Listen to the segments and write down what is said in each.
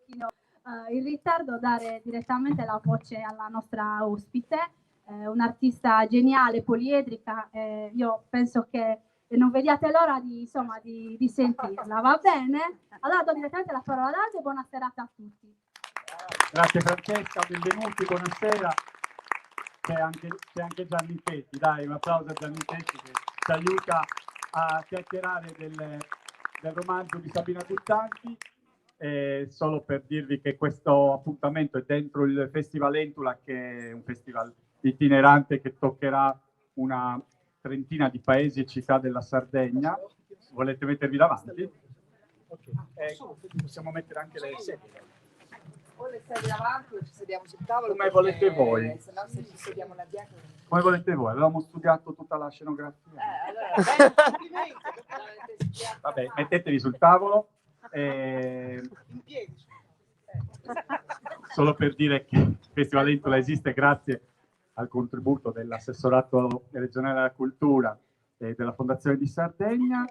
pochino in ritardo, dare direttamente la voce alla nostra ospite, un'artista geniale, poliedrica. Io penso che non vediate l'ora di sentirla, va bene? Allora do direttamente la parola ad Aldo e buona serata a tutti. Grazie Francesca, benvenuti, buonasera. C'è anche Gianni Tetti, dai, un applauso a Gianni Tetti che ci aiuta a chiacchierare del romanzo di Sabina Guzzanti. Solo per dirvi che questo appuntamento è dentro il Festival Entula, che è un festival itinerante che toccherà una trentina di paesi e città della Sardegna. Volete mettervi davanti? Okay. Possiamo mettere anche le sedie. O le sedie davanti o ci sediamo sul tavolo. Come volete voi. Se no, se ci sediamo là dietro. Come volete voi, avevamo studiato tutta la scenografia. Allora, Vabbè, mettetevi sul tavolo. Solo per dire che il Festival Entula esiste grazie al contributo dell'assessorato regionale alla cultura e della Fondazione di Sardegna.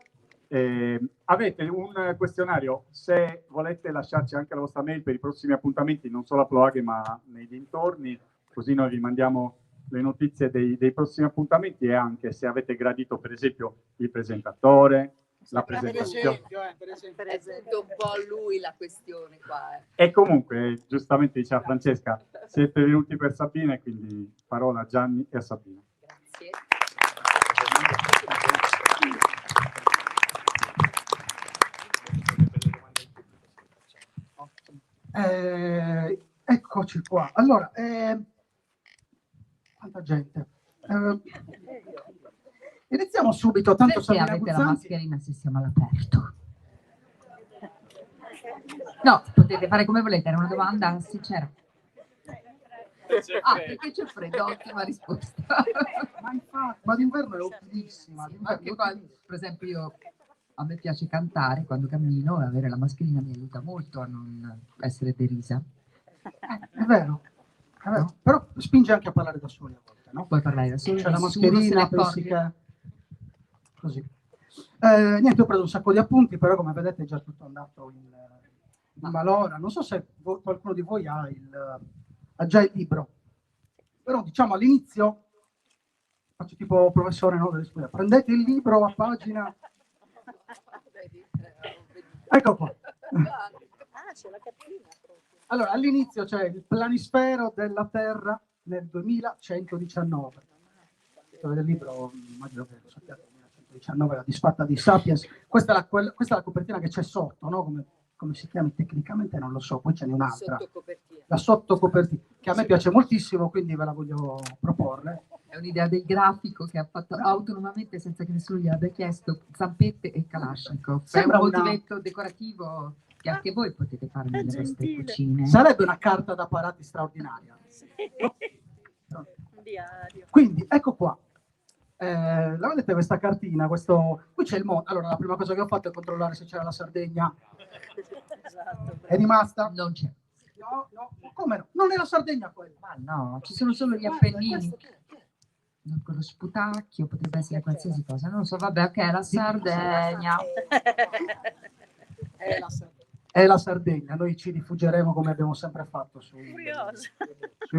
Avete un questionario, se volete lasciarci anche la vostra mail per i prossimi appuntamenti, non solo a Ploaghe ma nei dintorni, così noi vi mandiamo le notizie dei prossimi appuntamenti, e anche se avete gradito per esempio il presentatore, la presentazione. per esempio. È tutto un po' lui la questione qua. E comunque, giustamente diceva Francesca, siete venuti per Sabina, quindi parola a Gianni e a Sabina. Grazie. Eccoci qua. Allora, tanta gente. Iniziamo subito. Tanto perché avete la mascherina se siamo all'aperto? No, potete fare come volete, era una domanda sincera. Ah, perché c'è freddo? Ottima risposta. Ma infatti, ma d'inverno è utilissima. Anche qua, per esempio, a me piace cantare quando cammino e avere la mascherina mi aiuta molto a non essere derisa. È vero, però spinge anche a parlare da soli a volte, no? Puoi parlare da soli, c'è la nessuno mascherina, se ne accorge. che... Così. Niente, ho preso un sacco di appunti, però come vedete è già tutto andato in malora. Non so se qualcuno di voi ha già il libro, però diciamo all'inizio faccio tipo professore, no? Prendete il libro a pagina. Ecco qua. C'è la cartolina proprio. Allora, all'inizio c'è il planisfero della Terra nel 2119. Del libro, immagino che lo sappiate, 2119, la disfatta di Sapiens. Questa è la copertina che c'è sotto, no? Come si chiama tecnicamente non lo so, poi ce n'è un'altra. La sottocopertina, che a me piace moltissimo, quindi ve la voglio proporre. È un'idea del grafico che ha fatto autonomamente senza che nessuno gli abbia chiesto, zampette e Kalashnikov. Sembra è un motivetto decorativo che anche voi potete fare nelle vostre cucine. Sarebbe una carta da parati straordinaria. Sì. No? Quindi, ecco qua. La vedete questa cartina? Qui c'è il mondo. Allora, la prima cosa che ho fatto è controllare se c'era la Sardegna. Esatto. È rimasta? Non c'è. No, come no? Non è la Sardegna quella. Ma no, ci sono solo gli Appennini. No, quello sputacchio potrebbe essere qualsiasi cosa, non lo so, vabbè, ok, la Sardegna. È la Sardegna, noi ci rifuggeremo come abbiamo sempre fatto sui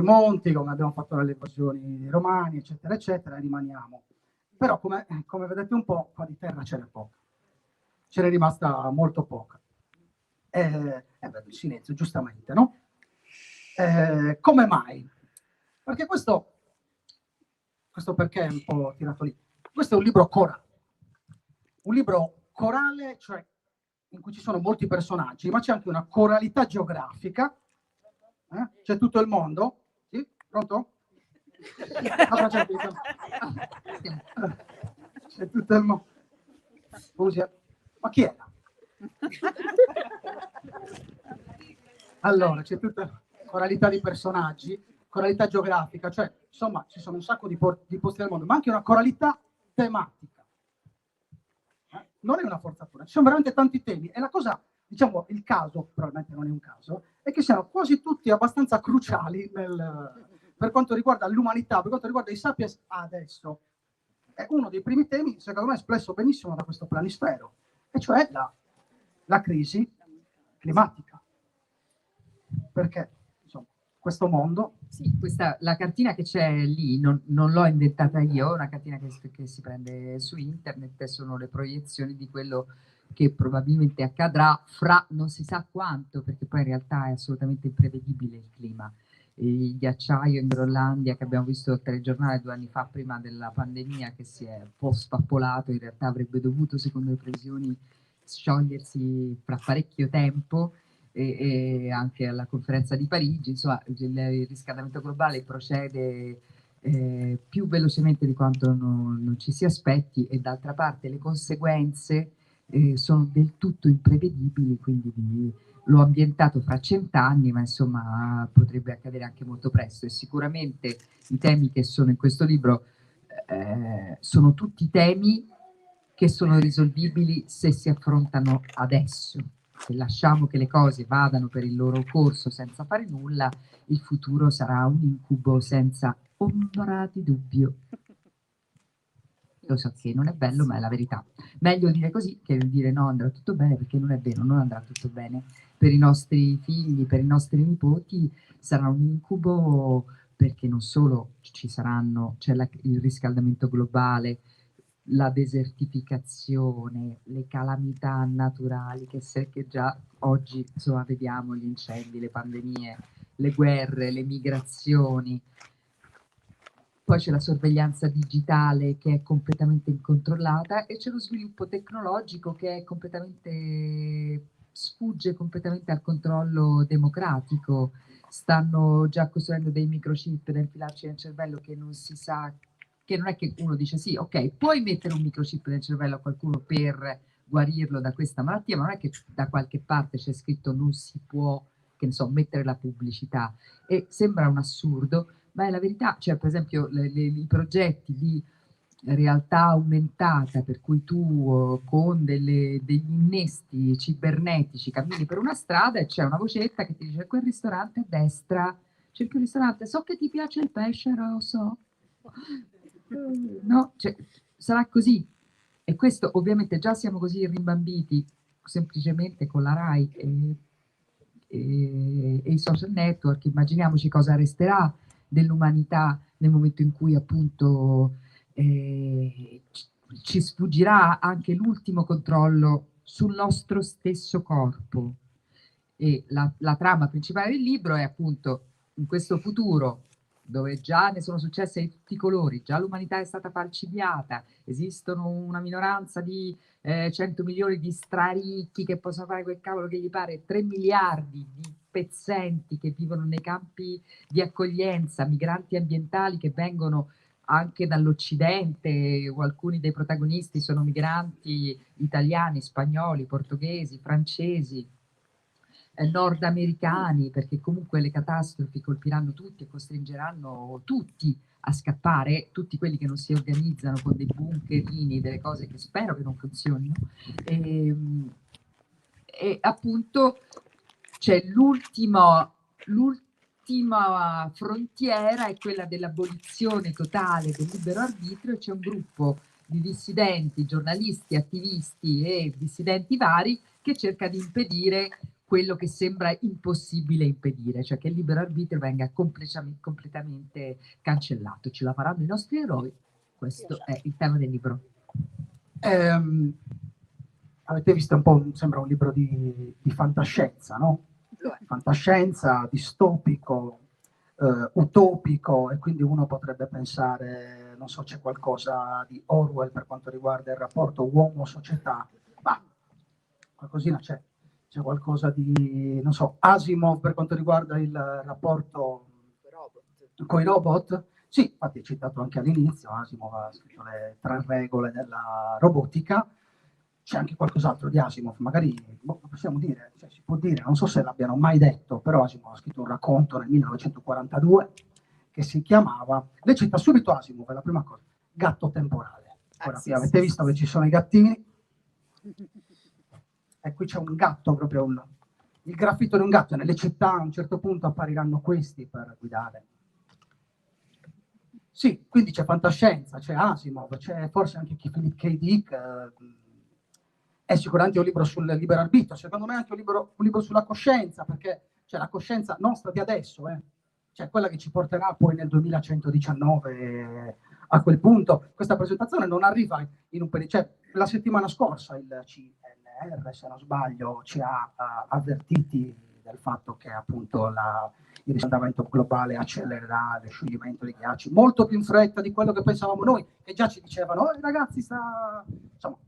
monti, come abbiamo fatto nelle invasioni romani, eccetera, eccetera, e rimaniamo. Però come vedete un po', qua di terra ce n'è poca. Ce n'è rimasta molto poca. Il silenzio, giustamente, no? Come mai? Perché questo perché è un po' tirato lì. Questo è un libro corale. Un libro corale, cioè in cui ci sono molti personaggi, ma c'è anche una coralità geografica. C'è tutto il mondo. Sì? Pronto? C'è tutto il mondo. Ma chi era? Allora, c'è tutta coralità di personaggi, coralità geografica, cioè insomma ci sono un sacco di posti del mondo, ma anche una coralità tematica. Non è una forzatura, ci sono veramente tanti temi e la cosa, diciamo, il caso, probabilmente non è un caso, è che siano quasi tutti abbastanza cruciali per quanto riguarda l'umanità, per quanto riguarda i sapiens adesso. È uno dei primi temi, secondo me, espresso benissimo da questo planisfero, e cioè la crisi climatica. perché insomma, questo mondo... Sì, la cartina che c'è lì non l'ho inventata io, è una cartina che si prende su internet, sono le proiezioni di quello che probabilmente accadrà fra non si sa quanto, perché poi in realtà è assolutamente imprevedibile il clima. Il ghiacciaio in Groenlandia che abbiamo visto al telegiornale 2 anni fa, prima della pandemia, che si è un po' spappolato, in realtà avrebbe dovuto, secondo le previsioni, sciogliersi fra parecchio tempo, e anche alla conferenza di Parigi. Insomma, il riscaldamento globale procede più velocemente di quanto non ci si aspetti, e d'altra parte le conseguenze sono del tutto imprevedibili, quindi l'ho ambientato fra 100 anni, ma insomma potrebbe accadere anche molto presto, e sicuramente i temi che sono in questo libro sono tutti temi che sono risolvibili se si affrontano adesso. Se lasciamo che le cose vadano per il loro corso senza fare nulla, il futuro sarà un incubo senza ombra di dubbio. Lo so che non è bello, ma è la verità. Meglio dire così che dire no, andrà tutto bene, perché non è vero, non andrà tutto bene. Per i nostri figli, per i nostri nipoti sarà un incubo, perché non solo c'è il riscaldamento globale, la desertificazione, le calamità naturali che già oggi insomma, vediamo, gli incendi, le pandemie, le guerre, le migrazioni. Poi c'è la sorveglianza digitale che è completamente incontrollata, e c'è lo sviluppo tecnologico che è sfugge completamente al controllo democratico. Stanno già costruendo dei microchip da infilarci nel cervello che non si sa, che non è che uno dice sì, ok, puoi mettere un microchip nel cervello a qualcuno per guarirlo da questa malattia, ma non è che da qualche parte c'è scritto non si può, che ne so, mettere la pubblicità. E sembra un assurdo, ma è la verità. Cioè, per esempio, i progetti di realtà aumentata, per cui tu con degli innesti cibernetici cammini per una strada e c'è una vocetta che ti dice: quel ristorante a destra, cerchi un ristorante, so che ti piace il pesce rosso. No, cioè, sarà così. E questo ovviamente già siamo così rimbambiti semplicemente con la RAI e i social network. Immaginiamoci cosa resterà dell'umanità nel momento in cui appunto ci sfuggirà anche l'ultimo controllo sul nostro stesso corpo. E la trama principale del libro è appunto in questo futuro dove già ne sono successe di tutti i colori, già l'umanità è stata falcidiata, esistono una minoranza di 100 milioni di straricchi che possono fare quel cavolo che gli pare, 3 miliardi di pezzenti che vivono nei campi di accoglienza, migranti ambientali che vengono anche dall'Occidente, o alcuni dei protagonisti sono migranti italiani, spagnoli, portoghesi, francesi, nordamericani, perché comunque le catastrofi colpiranno tutti e costringeranno tutti a scappare, tutti quelli che non si organizzano con dei bunkerini, delle cose che spero che non funzionino. E appunto c'è l'ultima frontiera, è quella dell'abolizione totale del libero arbitrio, e c'è un gruppo di dissidenti, giornalisti, attivisti e dissidenti vari che cerca di impedire quello che sembra impossibile impedire, cioè che il libero arbitrio venga completamente cancellato. Ce la faranno i nostri eroi? Questo è il tema del libro. Avete visto un po', sembra un libro di fantascienza, no? Fantascienza, distopico, utopico, e quindi uno potrebbe pensare, non so, c'è qualcosa di Orwell per quanto riguarda il rapporto uomo-società, ma qualcosina c'è. C'è qualcosa di, non so, Asimov per quanto riguarda il rapporto con i robot? Sì, infatti è citato anche all'inizio, Asimov ha scritto le 3 regole della robotica. C'è anche qualcos'altro di Asimov, magari possiamo dire, cioè, si può dire, non so se l'abbiano mai detto, però Asimov ha scritto un racconto nel 1942 che si chiamava, lei cita subito Asimov, è la prima cosa, Gatto temporale. Ora, sì, avete visto che ci sono i gattini? E qui c'è un gatto, proprio il graffito di un gatto, e nelle città a un certo punto appariranno questi per guidare. Sì, quindi c'è fantascienza, c'è Asimov, c'è forse anche Philip K. Dick, è sicuramente un libro sul libero arbitrio, secondo me è anche un libro sulla coscienza, perché cioè la coscienza nostra di adesso, cioè quella che ci porterà poi nel 2119 a quel punto. Questa presentazione non arriva in un periodo, cioè la settimana scorsa il CNR, se non sbaglio, ci ha avvertiti del fatto che appunto il riscaldamento globale accelererà lo scioglimento dei ghiacci molto più in fretta di quello che pensavamo noi, che già ci dicevano, ragazzi, insomma.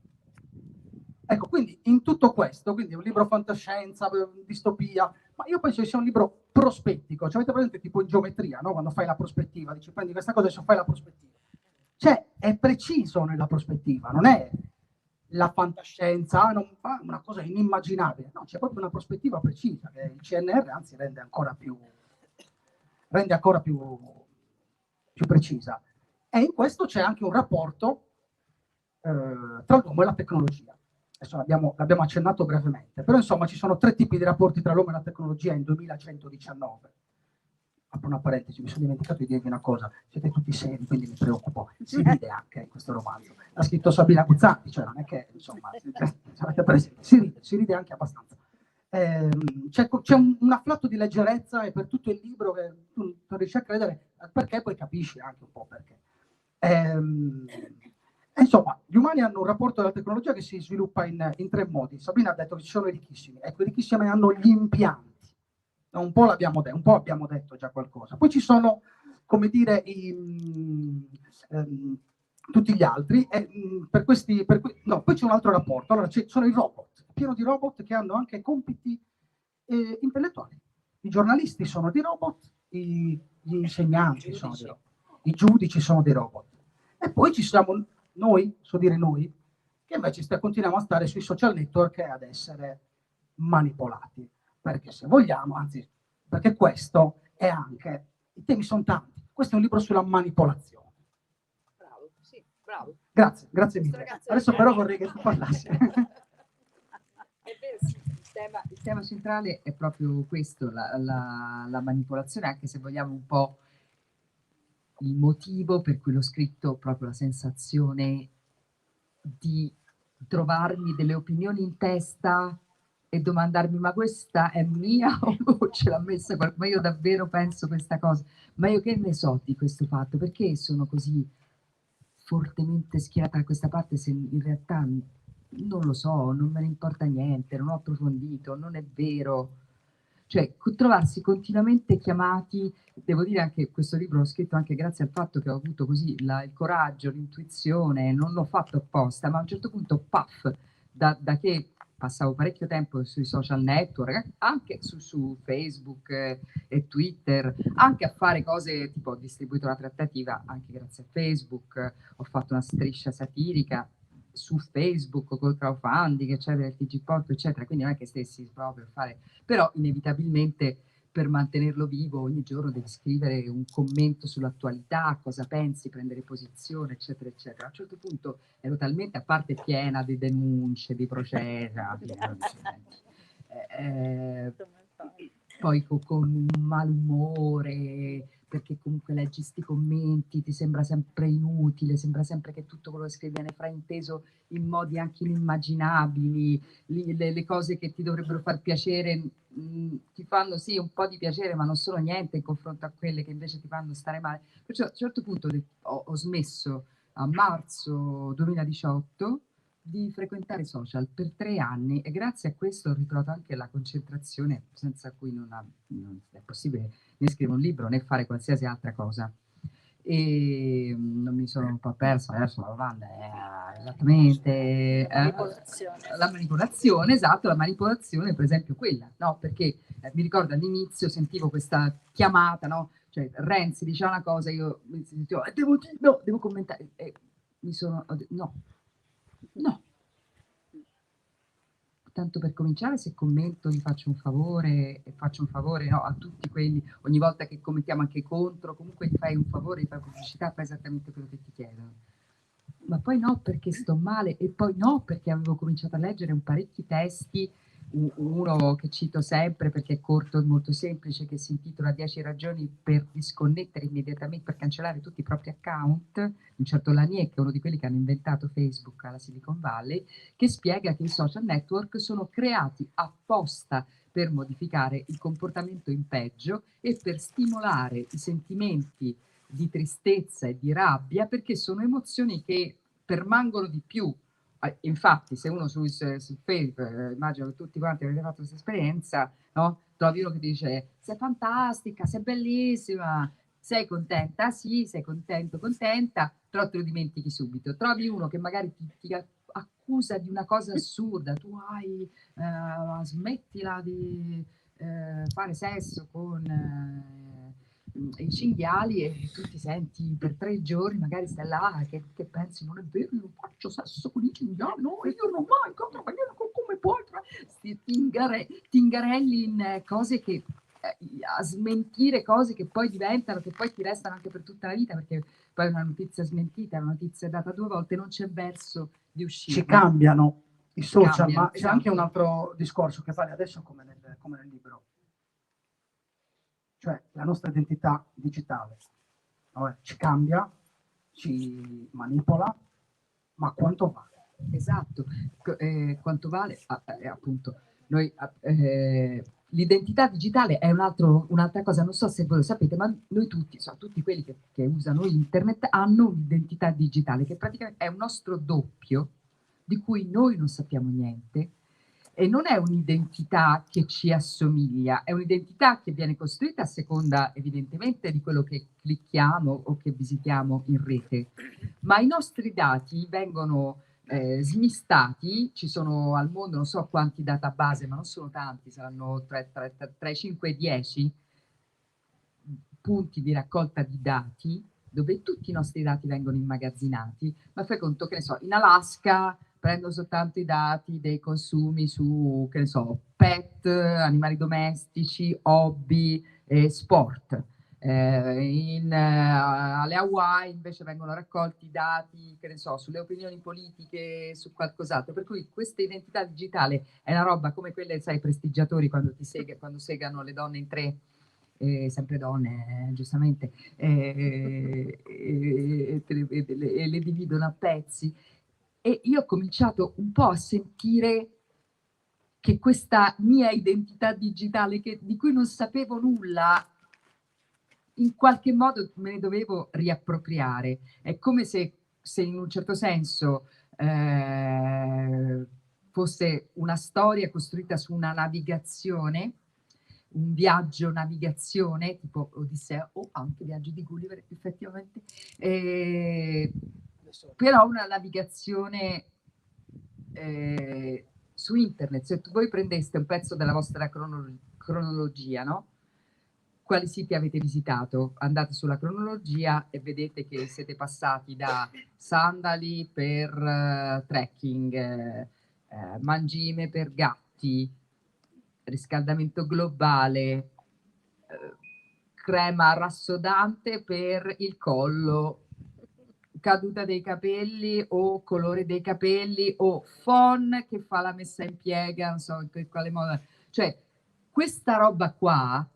Ecco, quindi in tutto questo, quindi un libro fantascienza, distopia, ma io penso che sia un libro prospettico, cioè avete presente tipo in geometria, no? Quando fai la prospettiva, dici prendi questa cosa e adesso fai la prospettiva. Cioè è preciso nella prospettiva, non è la fantascienza, non fa una cosa inimmaginabile, no, c'è proprio una prospettiva precisa che il CNR anzi rende ancora più precisa. E in questo c'è anche un rapporto tra l'uomo e la tecnologia. Adesso l'abbiamo accennato brevemente, però insomma ci sono 3 tipi di rapporti tra l'uomo e la tecnologia in 2119. Apro una parentesi, mi sono dimenticato di dirvi una cosa, siete tutti seri, quindi mi preoccupo, si ride anche in questo romanzo. L'ha scritto Sabina Guzzanti, cioè non è che, insomma, si ride anche abbastanza. C'è un afflato di leggerezza e per tutto il libro che tu non riesci a credere, perché poi capisci anche un po' perché. Insomma, gli umani hanno un rapporto alla tecnologia che si sviluppa in 3 modi. Sabina ha detto che ci sono i ricchissimi, ecco, i ricchissimi hanno gli impianti. Un po' abbiamo detto già qualcosa. Poi ci sono, come dire, tutti gli altri. No, poi c'è un altro rapporto. Allora, sono i robot, pieno di robot che hanno anche compiti intellettuali. I giornalisti sono dei robot, gli insegnanti sono dei robot, i giudici sono dei robot. E poi ci siamo noi, che invece continuiamo a stare sui social network e ad essere manipolati. Perché se vogliamo, anzi, perché questo è anche, i temi sono tanti, questo è un libro sulla manipolazione. Bravo, sì, bravo. Grazie mille. Adesso però vorrei che tu parlassi. Il tema centrale è proprio questo, la manipolazione, anche se vogliamo un po' il motivo per cui l'ho scritto, proprio la sensazione di trovarmi delle opinioni in testa e domandarmi ma questa è mia o ce l'ha messa qualcuno? Ma io davvero penso questa cosa, ma io che ne so di questo fatto? Perché sono così fortemente schierata da questa parte se in realtà non lo so, non me ne importa niente, non ho approfondito, non è vero. Cioè, trovarsi continuamente chiamati, devo dire anche questo libro l'ho scritto anche grazie al fatto che ho avuto così il coraggio, l'intuizione, non l'ho fatto apposta, ma a un certo punto, paf, da che passavo parecchio tempo sui social network, anche su Facebook e Twitter, anche a fare cose tipo ho distribuito la trattativa anche grazie a Facebook, ho fatto una striscia satirica su Facebook col crowdfunding, eccetera, il TG Porto, eccetera, quindi non è che stessi proprio a fare, però inevitabilmente per mantenerlo vivo ogni giorno devi scrivere un commento sull'attualità, cosa pensi, prendere posizione, eccetera, eccetera. A un certo punto ero talmente, a parte piena di denunce, di processi, poi con un malumore, perché comunque leggi sti commenti, ti sembra sempre inutile, sembra sempre che tutto quello che scrivi viene frainteso in modi anche inimmaginabili, le cose che ti dovrebbero far piacere ti fanno sì un po' di piacere, ma non sono niente in confronto a quelle che invece ti fanno stare male. Perciò a un certo punto ho smesso a marzo 2018 di frequentare i social per 3 anni e grazie a questo ho ritrovato anche la concentrazione senza cui non è possibile né scrivere un libro né fare qualsiasi altra cosa. E non mi sono un po' persa, adesso la domanda è esattamente la manipolazione, esatto, la manipolazione per esempio quella, no? Perché mi ricordo all'inizio sentivo questa chiamata, no? Cioè Renzi diceva una cosa, io mi sentivo, devo commentare, e mi sono, no, tanto per cominciare, se commento gli faccio un favore e faccio un favore, no, a tutti quelli, ogni volta che commentiamo anche contro, comunque gli fai un favore, gli fai pubblicità, fai esattamente quello che ti chiedono. Ma poi no perché sto male e poi no perché avevo cominciato a leggere un parecchi testi uno che cito sempre perché è corto e molto semplice, che si intitola 10 ragioni per disconnettere immediatamente, per cancellare tutti i propri account, un certo Lanier, che è uno di quelli che hanno inventato Facebook alla Silicon Valley, che spiega che i social network sono creati apposta per modificare il comportamento in peggio e per stimolare i sentimenti di tristezza e di rabbia, perché sono emozioni che permangono di più. Infatti, se uno su Facebook, immagino che tutti quanti avete fatto questa esperienza, no? Trovi uno che dice sei fantastica, sei bellissima, sei contenta, sì, sei contento, contenta, però te lo dimentichi subito. Trovi uno che magari ti accusa di una cosa assurda, tu hai, smettila di fare sesso con i cinghiali, e tu ti senti per 3 giorni, magari stai là che pensi non è vero, io non faccio sesso con i cinghiali, no, io non mai, ma io come puoi, tingarelli in cose che a smentire cose che poi diventano, che poi ti restano anche per tutta la vita, perché poi una notizia smentita è una notizia data 2 volte, non c'è verso di uscire. Ci cambiano i social, cambiano, ma c'è anche un esatto. altro discorso che vale adesso come nel libro, cioè la nostra identità digitale, no? Ci cambia, ci manipola, ma quanto vale? Esatto, quanto vale appunto noi, l'identità digitale è un'altra cosa, non so se voi lo sapete, ma noi tutti, tutti quelli che usano internet hanno un'identità digitale che praticamente è un nostro doppio di cui noi non sappiamo niente, e non è un'identità che ci assomiglia, è un'identità che viene costruita a seconda evidentemente di quello che clicchiamo o che visitiamo in rete, ma i nostri dati vengono smistati. Ci sono al mondo non so quanti database, ma non sono tanti, saranno tra i 5 e i 10 punti di raccolta di dati dove tutti i nostri dati vengono immagazzinati, ma fai conto che ne so, in Alaska prendo soltanto i dati dei consumi su, che ne so, pet, animali domestici, hobby, sport. Alle Hawaii invece vengono raccolti i dati, che ne so, sulle opinioni politiche, su qualcos'altro. Per cui questa identità digitale è una roba come quelle, sai, prestigiatori quando quando segano le donne in 3, sempre donne, giustamente, e le dividono a pezzi. E io ho cominciato un po' a sentire che questa mia identità digitale, di cui non sapevo nulla, in qualche modo me ne dovevo riappropriare. È come se in un certo senso fosse una storia costruita su una navigazione, un viaggio navigazione, tipo Odissea, o anche Viaggio di Gulliver, effettivamente, però una navigazione su internet. Se voi prendeste un pezzo della vostra cronologia, no? Quali siti avete visitato? Andate sulla cronologia e vedete che siete passati da sandali per trekking, mangime per gatti, riscaldamento globale, crema rassodante per il collo, caduta dei capelli o colore dei capelli, o phon che fa la messa in piega, non so per quale modo. Cioè, questa roba qua,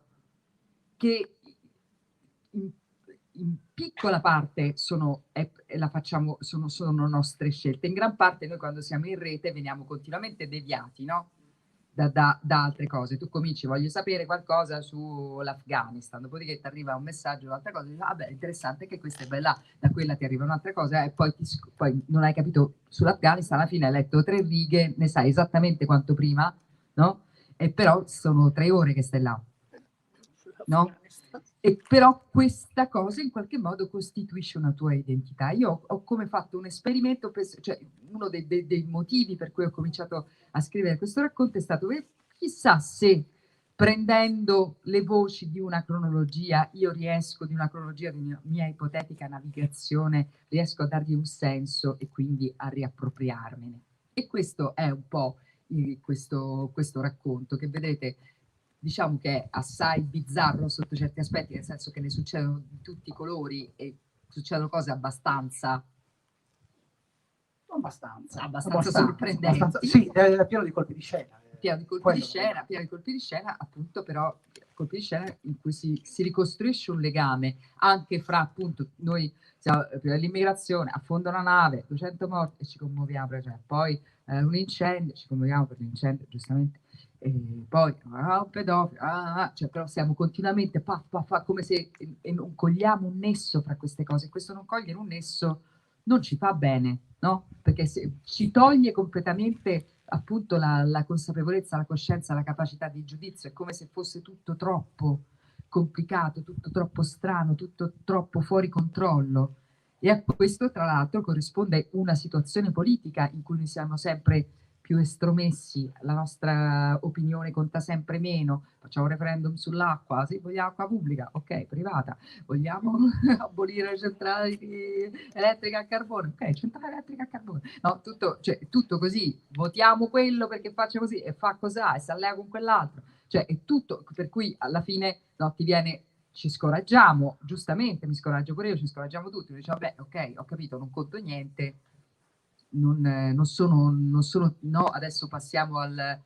che in piccola parte sono nostre scelte, in gran parte noi quando siamo in rete veniamo continuamente deviati, no? Da altre cose. Tu cominci, voglio sapere qualcosa sull'Afghanistan, dopodiché ti arriva un messaggio, un'altra cosa, dici, ah beh, interessante che questa è bella, da quella ti arriva un'altra cosa, e poi non hai capito sull'Afghanistan, alla fine hai letto 3 righe, ne sai esattamente quanto prima, no? E però sono 3 ore che stai là, no? E però questa cosa in qualche modo costituisce una tua identità. Io ho come fatto un esperimento, cioè uno dei motivi per cui ho cominciato a scrivere questo racconto è stato che chissà se prendendo le voci di una cronologia, di una mia ipotetica navigazione, riesco a dargli un senso e quindi a riappropriarmene. E questo è un po' questo racconto che vedete, diciamo che è assai bizzarro sotto certi aspetti, nel senso che ne succedono di tutti i colori e succedono cose abbastanza sorprendenti. Sì, è pieno di colpi di scena. pieno di colpi di scena, appunto, però colpi di scena in cui si ricostruisce un legame anche fra, appunto, noi siamo per l'immigrazione, affonda una nave, 200 morti e ci commuoviamo, cioè, poi un incendio, ci commuoviamo per l'incendio, giustamente, e poi un pedofilo, cioè, però siamo continuamente come se non cogliamo un nesso fra queste cose. Questo non cogliere un nesso non ci fa bene, no? Perché se ci toglie completamente appunto la consapevolezza, la coscienza, la capacità di giudizio, è come se fosse tutto troppo complicato, tutto troppo strano, tutto troppo fuori controllo. E a questo, tra l'altro, corrisponde una situazione politica in cui noi siamo sempre più estromessi, la nostra opinione conta sempre meno, facciamo un referendum sull'acqua, sì, vogliamo acqua pubblica, ok, privata, vogliamo abolire le centrali elettriche a carbone, ok, centrale elettrica a carbone, no, tutto così, votiamo quello perché faccia così e fa cos'ha e si allea con quell'altro, cioè è tutto, per cui alla fine no, ti viene, ci scoraggiamo, giustamente mi scoraggio pure io, ci scoraggiamo tutti, diciamo, beh, ok, ho capito, non conto niente, non sono, no, adesso passiamo al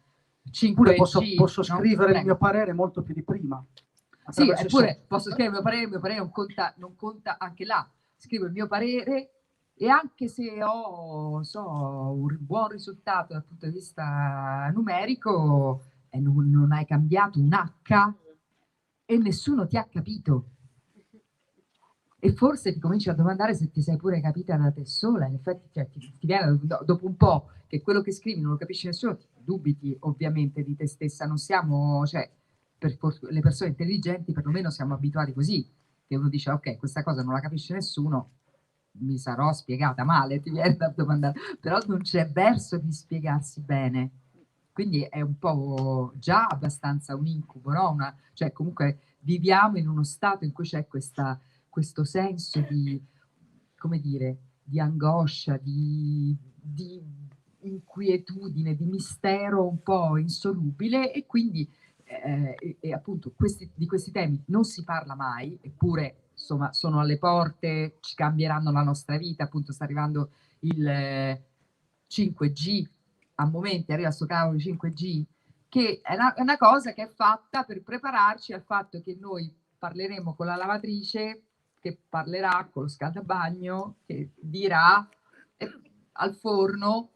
5G. Posso scrivere no? il mio parere molto più di prima. Sì, eppure posso scrivere il mio parere non conta anche là. Scrivo il mio parere e anche se ho un buon risultato dal punto di vista numerico, non hai cambiato un H e nessuno ti ha capito. E forse ti cominci a domandare se ti sei pure capita da te sola, in effetti cioè, ti viene dopo un po' che quello che scrivi non lo capisce nessuno, dubiti ovviamente di te stessa, non siamo, cioè, le persone intelligenti perlomeno siamo abituati così, che uno dice ok, questa cosa non la capisce nessuno, mi sarò spiegata male, ti viene da domandare, però non c'è verso di spiegarsi bene, quindi è un po' già abbastanza un incubo, no? Cioè comunque viviamo in uno stato in cui c'è questo senso di, come dire, di angoscia, di inquietudine, di mistero un po' insolubile e quindi appunto di questi temi non si parla mai, eppure insomma sono alle porte, ci cambieranno la nostra vita, appunto sta arrivando il 5G, a momenti arriva sto cavolo 5G, che è una cosa che è fatta per prepararci al fatto che noi parleremo con la lavatrice, che parlerà con lo scaldabagno, che dirà al forno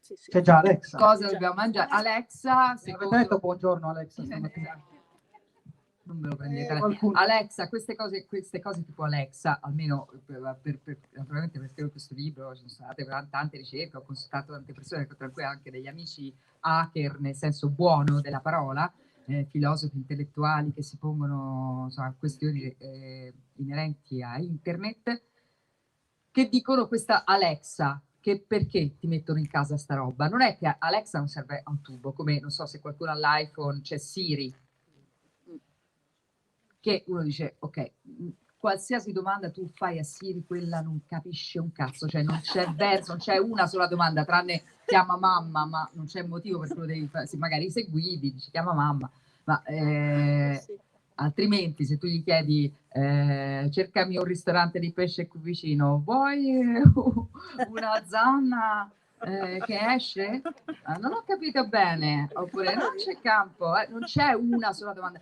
c'è già Alexa. Cosa dobbiamo mangiare? Alexa, Avete detto buongiorno Alexa stamattina? Non me lo prendete. Alexa, queste cose tipo Alexa, almeno naturalmente per scrivere questo libro ci sono state tante ricerche, ho consultato tante persone, tra cui anche degli amici hacker nel senso buono della parola, filosofi intellettuali che si pongono questioni inerenti a internet, che dicono questa Alexa, che perché ti mettono in casa sta roba? Non è che Alexa non serve a un tubo, come non so se qualcuno ha l'iPhone, c'è Siri, che uno dice, ok, qualsiasi domanda tu fai a Siri, quella non capisce un cazzo, cioè non c'è verso, non c'è una sola domanda, tranne chiama mamma, ma non c'è motivo per cui lo devi fare, se magari se guidi, dici chiama mamma, ma altrimenti se tu gli chiedi cercami un ristorante di pesce qui vicino, vuoi una zanna che esce? Non ho capito bene, oppure non c'è campo, non c'è una sola domanda.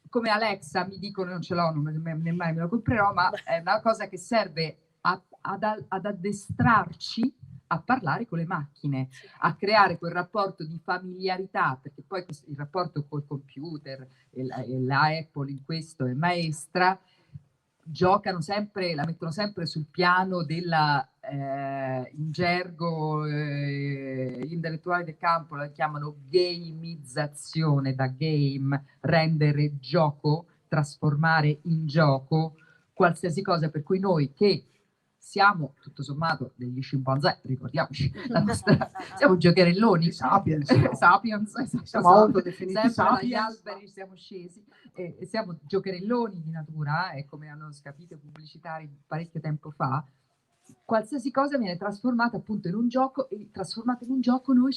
Come Alexa mi dicono, non ce l'ho, nemmai me lo comprerò, ma è una cosa che serve ad addestrarci a parlare con le macchine, a creare quel rapporto di familiarità, perché poi il rapporto col computer e la Apple in questo è maestra, giocano sempre, la mettono sempre sul piano della, in gergo gli intellettuali del campo la chiamano gamizzazione, da game, rendere gioco, trasformare in gioco qualsiasi cosa, per cui noi che siamo tutto sommato degli scimpanzé, ricordiamoci, siamo giocherelloni, sapiens, siamo autodefiniti sapiens, dagli alberi siamo scesi, e siamo giocherelloni di natura, e come hanno scapito i pubblicitari parecchio tempo fa, qualsiasi cosa viene trasformata appunto in un gioco, e trasformata in un gioco noi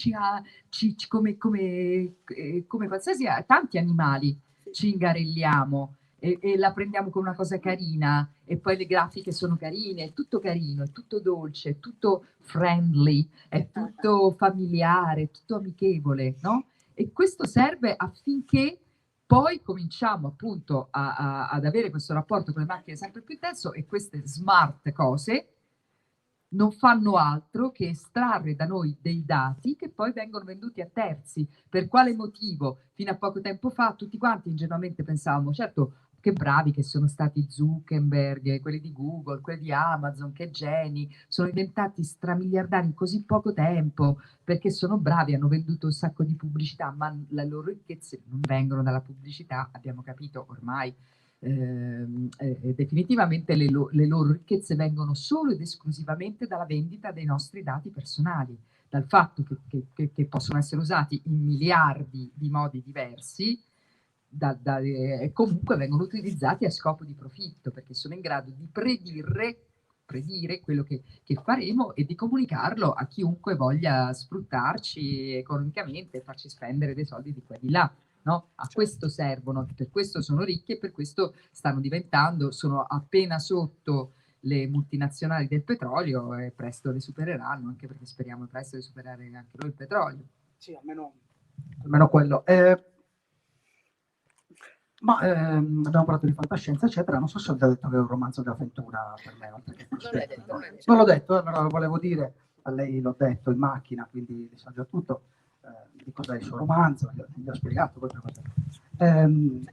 come qualsiasi, tanti animali ci ingarelliamo. e la prendiamo come una cosa carina, e poi le grafiche sono carine, è tutto carino, è tutto dolce, è tutto friendly, è tutto familiare, è tutto amichevole, no? E questo serve affinché poi cominciamo appunto ad avere questo rapporto con le macchine sempre più intenso, e queste smart cose non fanno altro che estrarre da noi dei dati che poi vengono venduti a terzi. Per quale motivo? Fino a poco tempo fa tutti quanti ingenuamente pensavamo, certo, che bravi che sono stati Zuckerberg, quelli di Google, quelli di Amazon, che geni, sono diventati stramiliardari in così poco tempo, perché sono bravi, hanno venduto un sacco di pubblicità, ma le loro ricchezze non vengono dalla pubblicità, abbiamo capito ormai. Definitivamente le loro ricchezze vengono solo ed esclusivamente dalla vendita dei nostri dati personali, dal fatto che possono essere usati in miliardi di modi diversi, e comunque vengono utilizzati a scopo di profitto, perché sono in grado di predire quello che faremo e di comunicarlo a chiunque voglia sfruttarci economicamente e farci spendere dei soldi di qua e di là. No? A questo servono, per questo sono ricchi e per questo sono appena sotto le multinazionali del petrolio, e presto le supereranno, anche perché speriamo presto di superare anche noi il petrolio. Sì, almeno quello. Abbiamo parlato di fantascienza, eccetera. Non so se ho già detto che è un romanzo di avventura per me. Non l'ho detto, allora lo volevo dire, a lei l'ho detto in macchina, quindi sa già tutto. Di cos'è il suo romanzo, gli ho spiegato poi cos'è. È un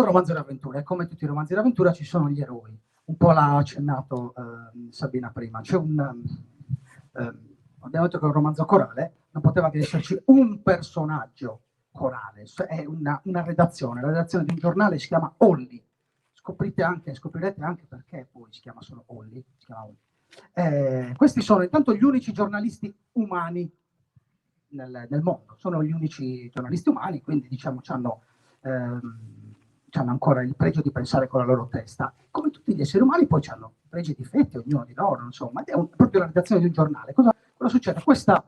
romanzo di avventura, e come tutti i romanzi di avventura ci sono gli eroi. Un po' l'ha accennato Sabina prima. C'è abbiamo detto che è un romanzo corale, non poteva che esserci un personaggio corale, è una redazione. La redazione di un giornale si chiama Olli. Scoprirete anche perché poi si chiama solo Olli. Questi sono intanto gli unici giornalisti umani nel mondo, sono gli unici giornalisti umani, quindi diciamo hanno ancora il pregio di pensare con la loro testa. Come tutti gli esseri umani poi hanno pregi e difetti, ognuno di loro, insomma, è proprio la redazione di un giornale. Cosa succede? Questa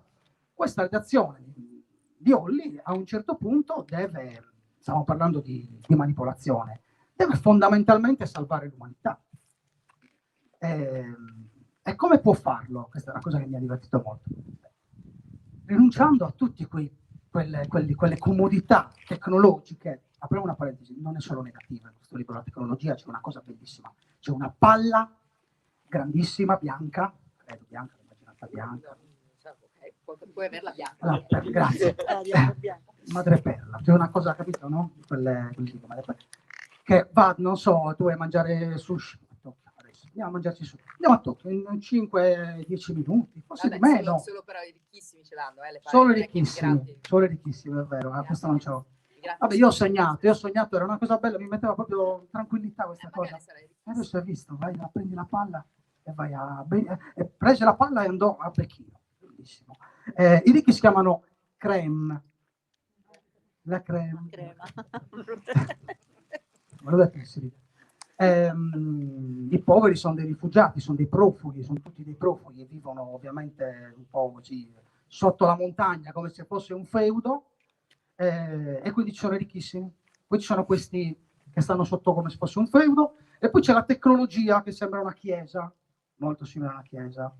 redazione di Olli a un certo punto stiamo parlando di manipolazione, deve fondamentalmente salvare l'umanità. E come può farlo? Questa è una cosa che mi ha divertito molto. Rinunciando a tutte quelle comodità tecnologiche. Apriamo una parentesi, non è solo negativa in questo libro la tecnologia, c'è una cosa bellissima, c'è una palla grandissima, bianca, credo bianca, immaginata bianca. Puoi averla bianca. Grazie. Madreperla, c'è una cosa, capito, no? Che va, non so, tu vuoi mangiare sushi, andiamo a mangiarci su, andiamo a Tokyo in 5-10 minuti, forse di meno. Solo però i ricchissimi ce l'hanno, solo i ricchissimi, è vero, questo non c'ho. Vabbè, io ho sognato, era una cosa bella, mi metteva proprio tranquillità questa cosa. Adesso hai visto, vai, prendi la palla e vai prese la palla e andò a Pechino, bellissimo. I ricchi si chiamano crème. La crema. I poveri sono dei rifugiati, sono dei profughi, sono tutti dei profughi e vivono ovviamente un po' così sotto la montagna, come se fosse un feudo, e quindi ci sono i ricchissimi, poi ci sono questi che stanno sotto come se fosse un feudo, e poi c'è la tecnologia che sembra una chiesa, molto simile a una chiesa.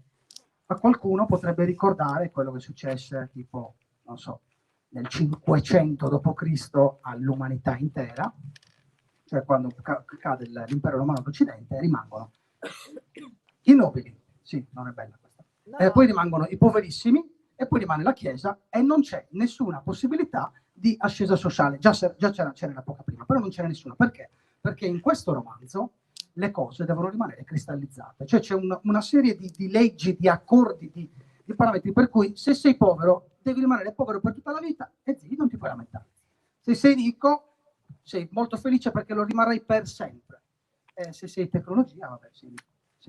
A qualcuno potrebbe ricordare quello che successe tipo, non so, nel 500 d.C. all'umanità intera, cioè quando cade l'impero romano d'Occidente, rimangono i nobili, sì, non è bella questa, no. Poi rimangono i poverissimi, e poi rimane la Chiesa, e non c'è nessuna possibilità di ascesa sociale. Già c'era poca prima, però non c'era nessuna. Perché? Perché in questo romanzo le cose devono rimanere cristallizzate, cioè c'è una serie di leggi, di accordi, di parametri, per cui se sei povero devi rimanere povero per tutta la vita e zii, non ti puoi lamentare. Se sei ricco sei molto felice perché lo rimarrai per sempre. Se sei tecnologia, vabbè, sei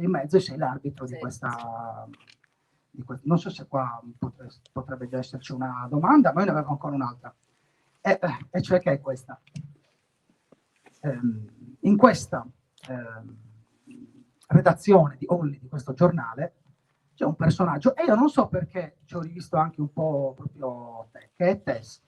in mezzo e sei l'arbitro di questa... Non so se qua potrebbe già esserci una domanda, ma io ne avevo ancora un'altra. E cioè che è questa. In questa redazione di Olli, di questo giornale, c'è un personaggio, e io non so perché ci ho rivisto anche un po' proprio te, che è Tess.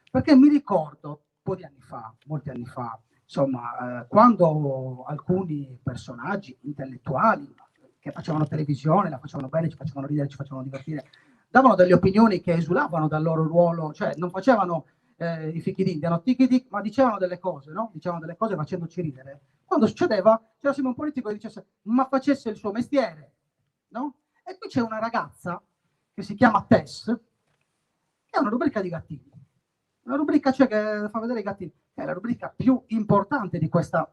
Perché mi ricordo, un po' di anni fa, molti anni fa, insomma, quando alcuni personaggi intellettuali che facevano televisione, la facevano bene, ci facevano ridere, ci facevano divertire, davano delle opinioni che esulavano dal loro ruolo, cioè non facevano i fichidindia, no, ma dicevano delle cose, no? Dicevano delle cose facendoci ridere. Quando succedeva, c'era sempre un politico che dicesse, ma facesse il suo mestiere, no? E qui c'è una ragazza che si chiama Tess, che è una rubrica di gattini. Una rubrica, cioè, che fa vedere i gattini, che è la rubrica più importante di questo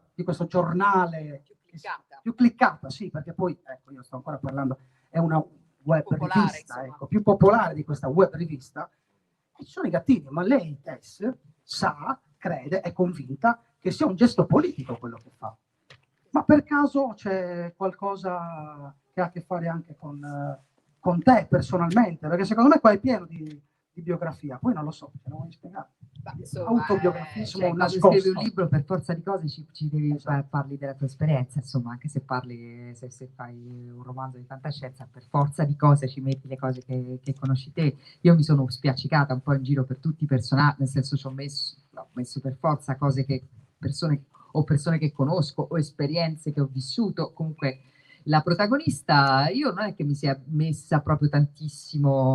giornale. Più cliccata, sì, perché poi, ecco, io sto ancora parlando, è una web popolare, rivista, ecco, più popolare di questa web rivista, e ci sono i gattini, ma lei, Tess, sa, crede, è convinta che sia un gesto politico quello che fa. Ma per caso c'è qualcosa che ha a che fare anche con te personalmente? Perché secondo me qua è pieno di biografia, poi non lo so, ce lo vuoi spiegare? Autobiografismo cioè, nascosto. quando scrivi un libro per forza di cose ci devi parli della tua esperienza, insomma, anche se parli, se fai un romanzo di fantascienza, per forza di cose ci metti le cose che conosci te. Io mi sono spiaccicata un po' in giro per tutti i personaggi, nel senso ci ho messo per forza cose che persone che conosco o esperienze che ho vissuto. Comunque la protagonista, io non è che mi sia messa proprio tantissimo,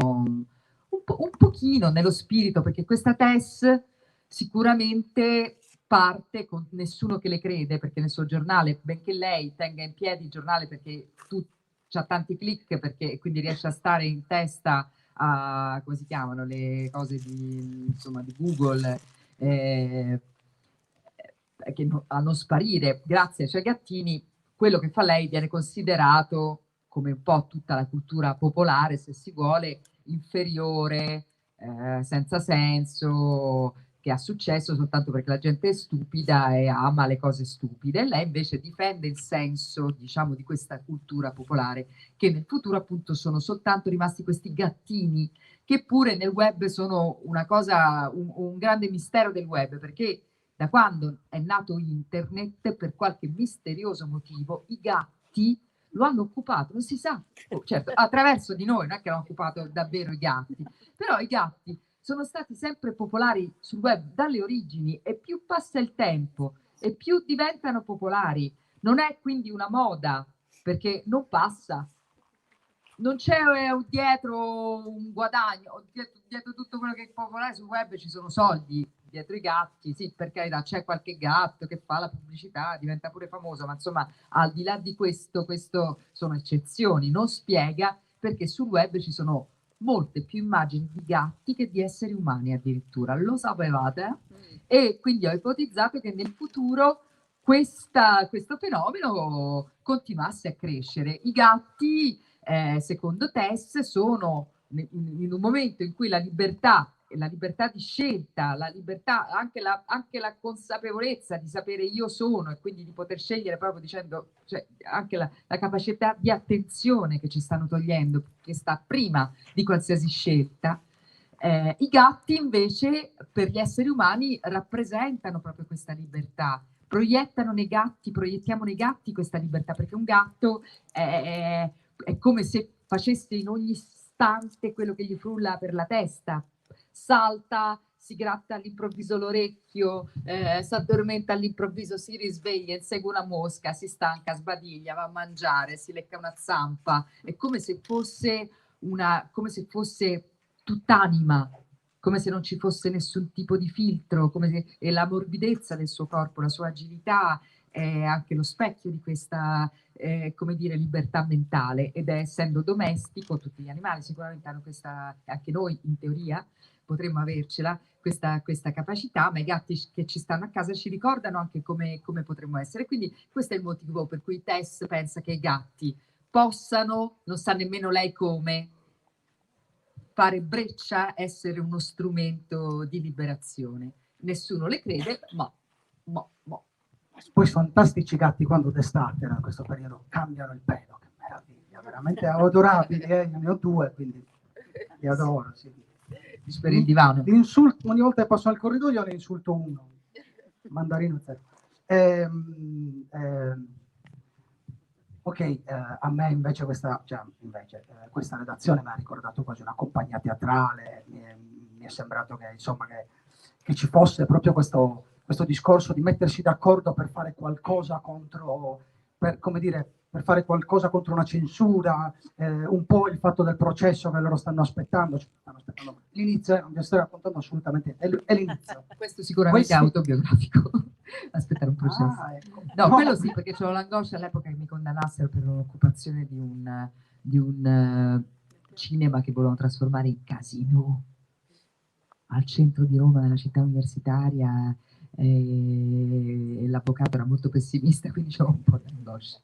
un pochino nello spirito, perché questa Tess sicuramente parte con nessuno che le crede, perché nel suo giornale, benché lei tenga in piedi il giornale perché c'ha tanti click, perché quindi riesce a stare in testa a, come si chiamano, le cose insomma, di Google, a non sparire grazie ai suoi gattini, quello che fa lei viene considerato, come un po' tutta la cultura popolare, se si vuole, inferiore, senza senso, che ha successo soltanto perché la gente è stupida e ama le cose stupide. E lei invece difende il senso, diciamo, di questa cultura popolare, che nel futuro appunto sono soltanto rimasti questi gattini, che pure nel web sono una cosa, un grande mistero del web, perché da quando è nato internet, per qualche misterioso motivo, i gatti lo hanno occupato, non si sa, certo, attraverso di noi, non è che hanno occupato davvero i gatti, però i gatti sono stati sempre popolari sul web dalle origini, e più passa il tempo e più diventano popolari. Non è quindi una moda, perché non passa. Non c'è dietro un guadagno, dietro tutto quello che è popolare sul web ci sono soldi, dietro i gatti, sì, per carità, c'è qualche gatto che fa la pubblicità, diventa pure famoso, ma insomma, al di là di questo sono eccezioni, non spiega perché sul web ci sono molte più immagini di gatti che di esseri umani addirittura, lo sapevate? E quindi ho ipotizzato che nel futuro questo fenomeno continuasse a crescere. I gatti, secondo Tess, sono in un momento in cui la libertà di scelta, la libertà, anche la consapevolezza di sapere io sono, e quindi di poter scegliere proprio dicendo, cioè anche la capacità di attenzione che ci stanno togliendo, che sta prima di qualsiasi scelta. I gatti invece per gli esseri umani rappresentano proprio questa libertà, proiettiamo nei gatti questa libertà, perché un gatto è come se facesse in ogni istante quello che gli frulla per la testa, salta, si gratta all'improvviso l'orecchio, si addormenta all'improvviso, si risveglia, insegue una mosca, si stanca, sbadiglia, va a mangiare, si lecca una zampa, è come se fosse tutt'anima, come se non ci fosse nessun tipo di filtro, e la morbidezza del suo corpo, la sua agilità è anche lo specchio di questa, come dire, libertà mentale, ed è, essendo domestico, tutti gli animali sicuramente hanno questa, anche noi in teoria potremmo avercela, questa capacità, ma i gatti che ci stanno a casa ci ricordano anche come potremmo essere. Quindi questo è il motivo per cui Tess pensa che i gatti possano, non sa nemmeno lei come, fare breccia, essere uno strumento di liberazione. Nessuno le crede, ma. Poi fantastici gatti quando d'estate, in questo periodo, cambiano il pelo, che meraviglia, veramente adorabili, ne ho 2, quindi li adoro. Sì. Per il divano. Ogni volta che passo al corridoio ne insulto uno, mandarino zero. Ok, a me invece questa redazione mi ha ricordato quasi una compagnia teatrale, mi è sembrato che, insomma, che ci fosse proprio questo questo discorso di mettersi d'accordo per fare qualcosa contro, per fare qualcosa contro una censura, un po' il fatto del processo che loro stanno aspettando l'inizio, non vi sto raccontando assolutamente, è l'inizio. Questo sicuramente è autobiografico, aspettare un processo. Ah, ecco. No, quello sì, perché c'avevo l'angoscia all'epoca che mi condannassero per l'occupazione di un cinema che volevano trasformare in casino al centro di Roma, nella città universitaria, e l'avvocato era molto pessimista, quindi c'avevo un po' di angoscia.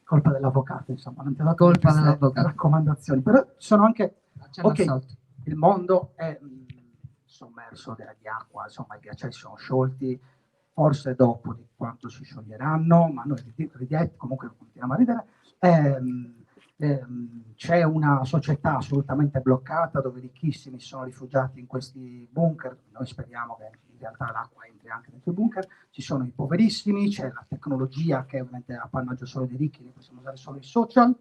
Colpa dell'avvocato, insomma, non ti ha dato Colpa dell'avvocato. raccomandazioni, però sono anche, Ok, il mondo è sommerso di acqua, insomma i ghiacciai sono sciolti, forse dopo di quanto si scioglieranno, ma noi ridiamo, comunque continuiamo a ridere. C'è una società assolutamente bloccata dove ricchissimi sono rifugiati in questi bunker, noi speriamo che in realtà l'acqua entri anche dentro i bunker, ci sono i poverissimi, c'è la tecnologia che ovviamente è appannaggio solo dei ricchi, noi possiamo usare solo i social,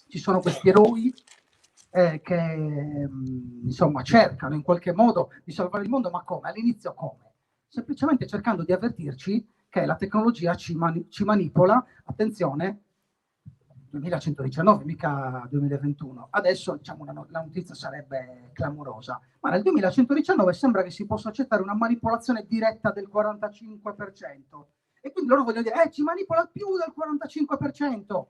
ci sono questi eroi che insomma cercano in qualche modo di salvare il mondo, ma come? All'inizio come? Semplicemente cercando di avvertirci che la tecnologia ci manipola, attenzione, 2119, mica 2021. Adesso diciamo la notizia sarebbe clamorosa, ma nel 2119 sembra che si possa accettare una manipolazione diretta del 45%. E quindi loro vogliono dire, ci manipola più del 45%.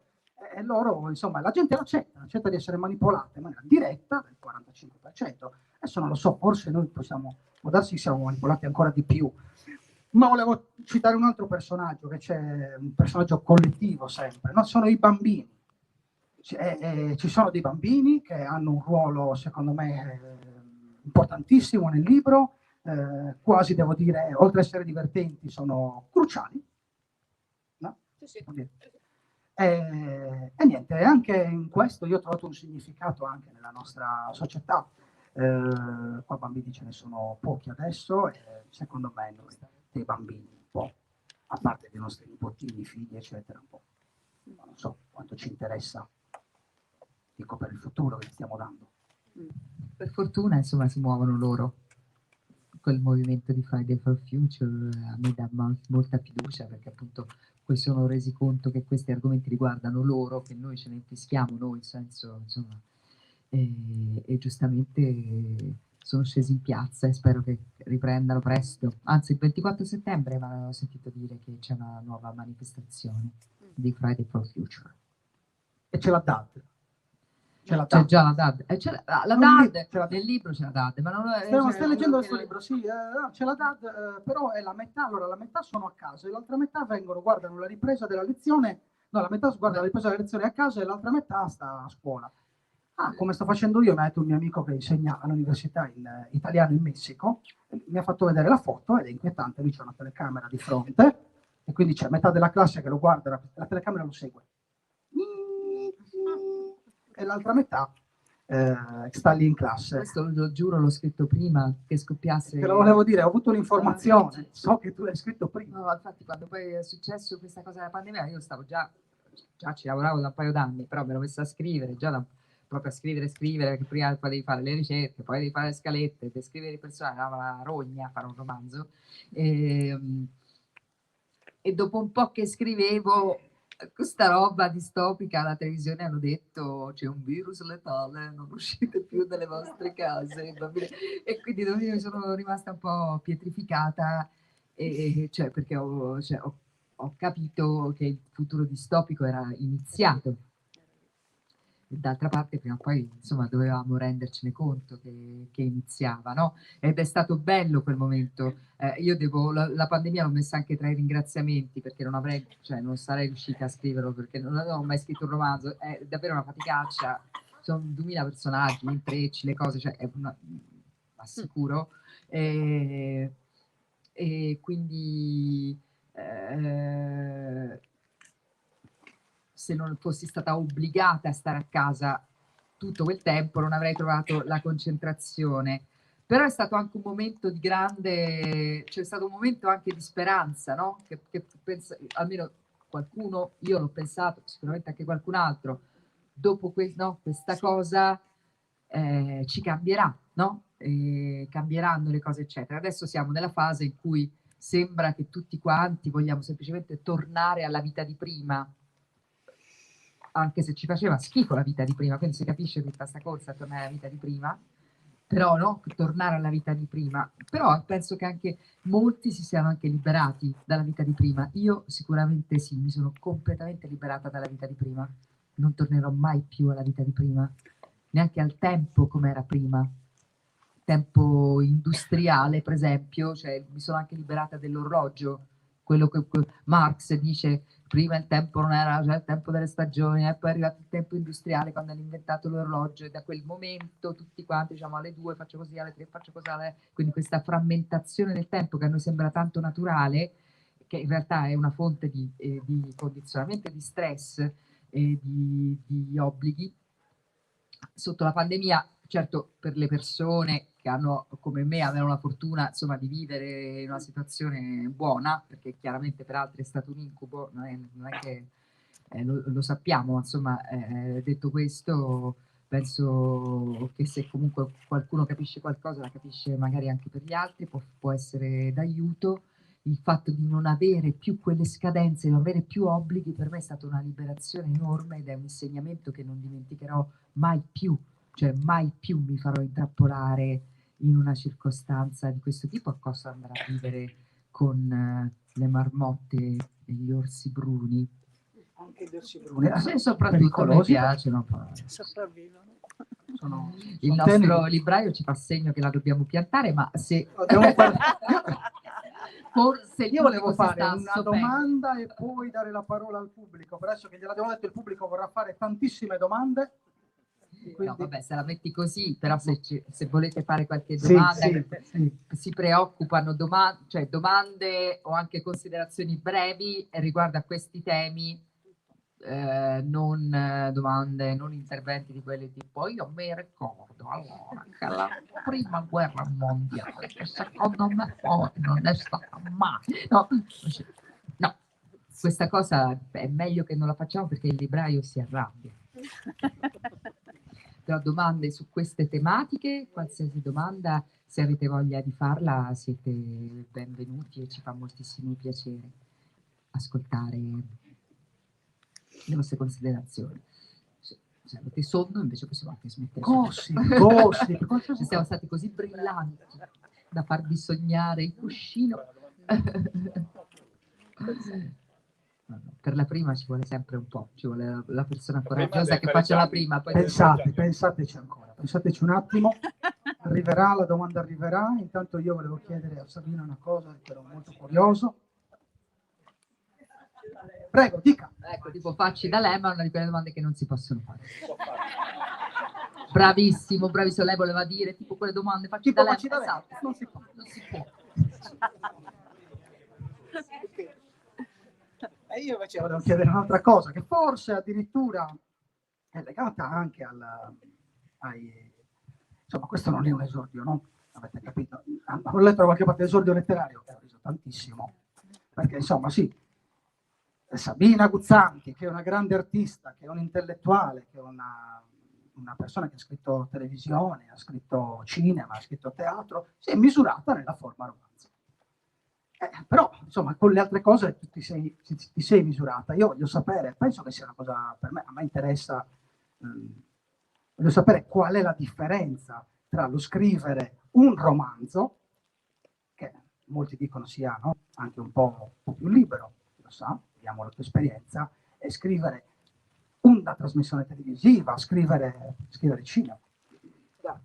E loro, insomma, la gente accetta di essere manipolata in maniera diretta del 45%. Adesso non lo so, forse noi può darsi che siamo manipolati ancora di più. Ma volevo citare un altro personaggio, che c'è un personaggio collettivo sempre, no? Sono i bambini. Ci sono dei bambini che hanno un ruolo, secondo me, importantissimo nel libro, quasi devo dire, oltre ad essere divertenti, sono cruciali. No? Sì. E niente, anche in questo io ho trovato un significato anche nella nostra società. Qua bambini ce ne sono pochi adesso, e secondo me noi dei bambini un po', a parte dei nostri nipotini, figli, eccetera, un po', non so quanto ci interessa, dico, per il futuro che stiamo dando. Per fortuna, insomma, si muovono loro. Quel movimento di Friday for Future a me dà molta fiducia, perché appunto poi sono resi conto che questi argomenti riguardano loro, che noi ce ne infischiamo noi, in senso, insomma, e giustamente sono scesi in piazza e spero che riprendano presto. Anzi, il 24 settembre mi avevo sentito dire che c'è una nuova manifestazione di Friday for Future. E c'è la DAD. C'è già la DAD. La DAD, nel libro c'è la DAD, ma non è... Stai leggendo questo libro, sì, c'è la DAD, però è la metà, allora la metà sono a casa e l'altra metà guardano la ripresa della lezione, no, la metà guarda la ripresa della lezione a casa e l'altra metà sta a scuola. Come sto facendo io, mi ha detto un mio amico che insegna all'università italiano in Messico, mi ha fatto vedere la foto ed è inquietante, lui c'è una telecamera di fronte e quindi c'è metà della classe che lo guarda, la telecamera lo segue. E l'altra metà sta lì in classe. Questo lo giuro, l'ho scritto prima che scoppiasse. Te lo volevo dire, ho avuto un'informazione, so che tu l'hai scritto prima. No, infatti quando poi è successo questa cosa della pandemia, io stavo già ci lavoravo da un paio d'anni, però me l'ho messa a scrivere, proprio a scrivere, perché prima poi devi fare le ricerche, poi devi fare le scalette, per scrivere i personaggi, era una rogna fare un romanzo. E dopo un po' che scrivevo questa roba distopica, alla televisione hanno detto c'è un virus letale, non uscite più dalle vostre case, e quindi io sono rimasta un po' pietrificata, cioè, perché ho capito che il futuro distopico era iniziato. D'altra parte prima o poi insomma dovevamo rendercene conto che iniziava, no? Ed è stato bello quel momento. Io la pandemia l'ho messa anche tra i ringraziamenti, perché non sarei riuscita a scriverlo, perché non avevo mai scritto un romanzo, è davvero una faticaccia, sono 2000 personaggi, gli intrecci, le cose, cioè è assicuro, e quindi se non fossi stata obbligata a stare a casa tutto quel tempo non avrei trovato la concentrazione. Però è stato anche un momento di grande, c'è stato un momento anche di speranza, no? Che almeno qualcuno, io l'ho pensato, sicuramente anche qualcun altro, dopo questa cosa ci cambierà, no? Cambieranno le cose, eccetera. Adesso siamo nella fase in cui sembra che tutti quanti vogliamo semplicemente tornare alla vita di prima, anche se ci faceva schifo la vita di prima, quindi si capisce tutta questa corsa a tornare alla vita di prima, però no, tornare alla vita di prima. Però penso che anche molti si siano anche liberati dalla vita di prima. Io sicuramente sì, mi sono completamente liberata dalla vita di prima. Non tornerò mai più alla vita di prima, neanche al tempo come era prima. Tempo industriale, per esempio, cioè mi sono anche liberata dell'orologio, quello che Marx dice, prima il tempo non era, cioè il tempo delle stagioni, e poi è arrivato il tempo industriale quando hanno inventato l'orologio, e da quel momento tutti quanti diciamo alle 2 faccio così, alle 3 faccio così, quindi questa frammentazione del tempo che a noi sembra tanto naturale, che in realtà è una fonte di condizionamento, di stress e di obblighi. Sotto la pandemia, certo, per le persone che hanno, come me, avevano la fortuna insomma di vivere in una situazione buona, perché chiaramente per altri è stato un incubo, non è che lo sappiamo, insomma, detto questo, penso che se comunque qualcuno capisce qualcosa, la capisce magari anche per gli altri, può essere d'aiuto. Il fatto di non avere più quelle scadenze, non avere più obblighi, per me è stata una liberazione enorme ed è un insegnamento che non dimenticherò mai più, cioè mai più mi farò intrappolare in una circostanza di questo tipo, a costo di andare a vivere con le marmotte e gli orsi bruni. Anche gli orsi bruni, Sì, soprattutto mi piacciono. Sopravvivono. Il nostro libraio ci fa segno che la dobbiamo piantare, ma se... Forse io volevo fare una domanda e poi dare la parola al pubblico. Per adesso che gliel'abbiamo detto, il pubblico vorrà fare tantissime domande. Quindi... No, vabbè, se la metti così, però se volete fare qualche domanda, si preoccupano domande o anche considerazioni brevi riguardo a questi temi, non domande, non interventi di quelli tipo io mi ricordo allora che la prima guerra mondiale, che secondo me poi non è stata mai. No, questa cosa è meglio che non la facciamo perché il libraio si arrabbia. Però domande su queste tematiche, qualsiasi domanda, se avete voglia di farla, siete benvenuti e ci fa moltissimo piacere ascoltare le vostre considerazioni. Se avete sonno, invece possiamo anche smettere. Siamo stati così brillanti da farvi sognare il cuscino. No, per la prima ci vuole sempre un po', ci vuole la persona coraggiosa che faccia la prima. Poi pensateci ancora, pensateci un attimo, arriverà, la domanda arriverà. Intanto io volevo chiedere a Sabina una cosa, che ero molto curioso. Prego, dica. Ecco, tipo facci da lei, ma una di quelle domande che non si possono fare. Bravissimo, lei voleva dire tipo quelle domande, facci da lei. Esatto. Non si può. E io invece volevo chiedere un'altra cosa, che forse addirittura è legata anche insomma, questo non è un esordio, no? Avete capito? Ho letto da qualche parte l'esordio letterario, che ho riso tantissimo, perché insomma sì, Sabina Guzzanti, che è una grande artista, che è un intellettuale, che è una persona che ha scritto televisione, ha scritto cinema, ha scritto teatro, si è misurata nella forma romanzo. Però, insomma, con le altre cose ti sei misurata. Io voglio sapere, penso che sia una cosa, per me, a me interessa, voglio sapere qual è la differenza tra lo scrivere un romanzo, che molti dicono sia anche un po' più libero, lo sa, vediamo la tua esperienza, e scrivere una trasmissione televisiva, scrivere cinema.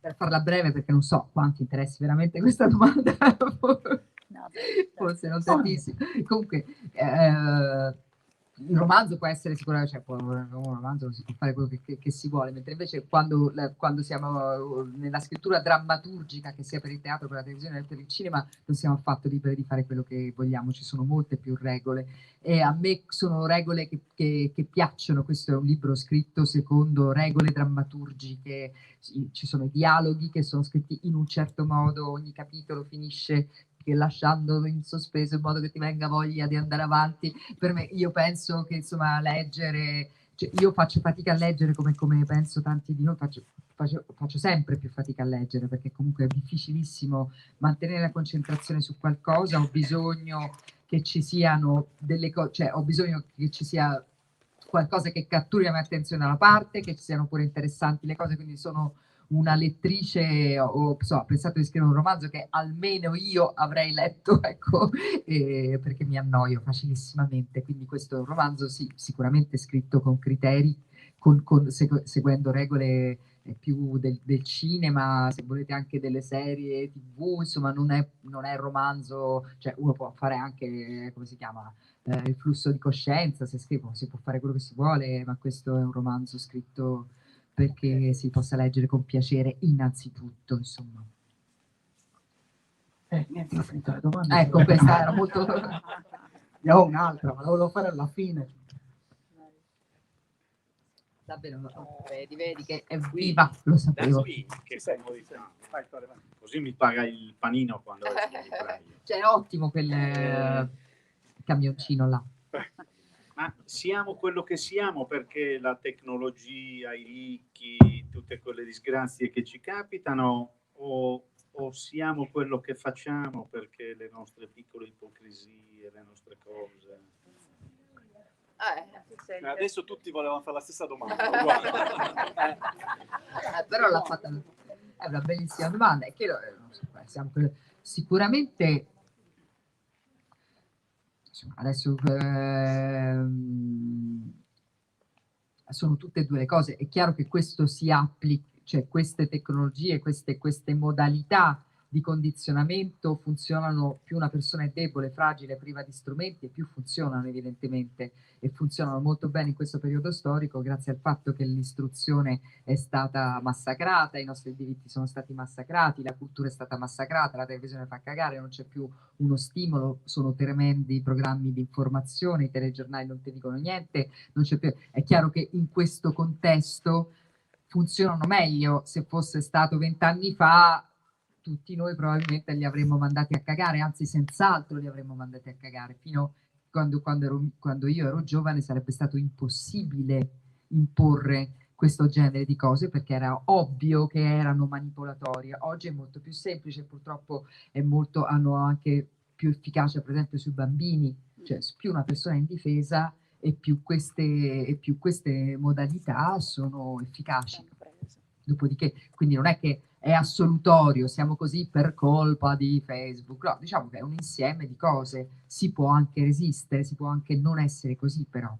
Per farla breve, perché non so quanti interessi veramente questa domanda, forse non tantissimo. Comunque, il romanzo può essere sicuramente, cioè un romanzo si può fare quello che si vuole, mentre invece quando siamo nella scrittura drammaturgica, che sia per il teatro, per la televisione, per il cinema, non siamo affatto liberi di fare quello che vogliamo, ci sono molte più regole e a me sono regole che piacciono. Questo è un libro scritto secondo regole drammaturgiche, ci sono i dialoghi che sono scritti in un certo modo, ogni capitolo finisce lasciando in sospeso in modo che ti venga voglia di andare avanti. Per me, io penso che insomma leggere cioè, io faccio fatica a leggere come penso tanti di noi, faccio sempre più fatica a leggere perché comunque è difficilissimo mantenere la concentrazione su qualcosa, ho bisogno che ci siano delle cose, cioè ho bisogno che ci sia qualcosa che catturi la mia attenzione da una parte, che ci siano pure interessanti le cose, quindi sono una lettrice, ho pensato di scrivere un romanzo che almeno io avrei letto, ecco, perché mi annoio facilissimamente, quindi questo è un romanzo sì, sicuramente scritto con criteri, seguendo regole più del cinema, se volete anche delle serie TV, insomma non è romanzo, cioè uno può fare anche, come si chiama, il flusso di coscienza, se scrivo si può fare quello che si vuole, ma questo è un romanzo scritto perché si possa leggere con piacere innanzitutto, insomma. Niente, ho finito le domande. Ecco, questa era molto... Ne ho un'altra, ma la volevo fare alla fine. Davvero, vedi che è viva, lo sapevo. Che sei così mi paga il panino quando Cioè è ottimo quel camioncino là. Ma siamo quello che siamo perché la tecnologia, i ricchi, tutte quelle disgrazie che ci capitano, o siamo quello che facciamo perché le nostre piccole ipocrisie, le nostre cose? Adesso tutti volevano fare la stessa domanda. Però l'ha fatta, è una bellissima domanda. È che siamo sicuramente... Adesso sono tutte e due le cose. È chiaro che questo si applica, cioè queste tecnologie, queste modalità di condizionamento funzionano, più una persona è debole, fragile, priva di strumenti, e più funzionano evidentemente, e funzionano molto bene in questo periodo storico grazie al fatto che l'istruzione è stata massacrata, i nostri diritti sono stati massacrati, la cultura è stata massacrata, la televisione fa cagare, non c'è più uno stimolo, sono tremendi programmi di informazione, i telegiornali non ti dicono niente, non c'è più. È chiaro che in questo contesto funzionano meglio. Se fosse stato 20 anni fa tutti noi probabilmente li avremmo mandati a cagare, anzi senz'altro li avremmo mandati a cagare. Fino quando io ero giovane sarebbe stato impossibile imporre questo genere di cose perché era ovvio che erano manipolatorie. Oggi è molto più semplice, purtroppo hanno anche più efficacia per esempio sui bambini, cioè più una persona è indifesa e più queste modalità sono efficaci. Dopodiché, quindi non è che è assolutorio, siamo così per colpa di Facebook, no, diciamo che è un insieme di cose, si può anche resistere, si può anche non essere così però.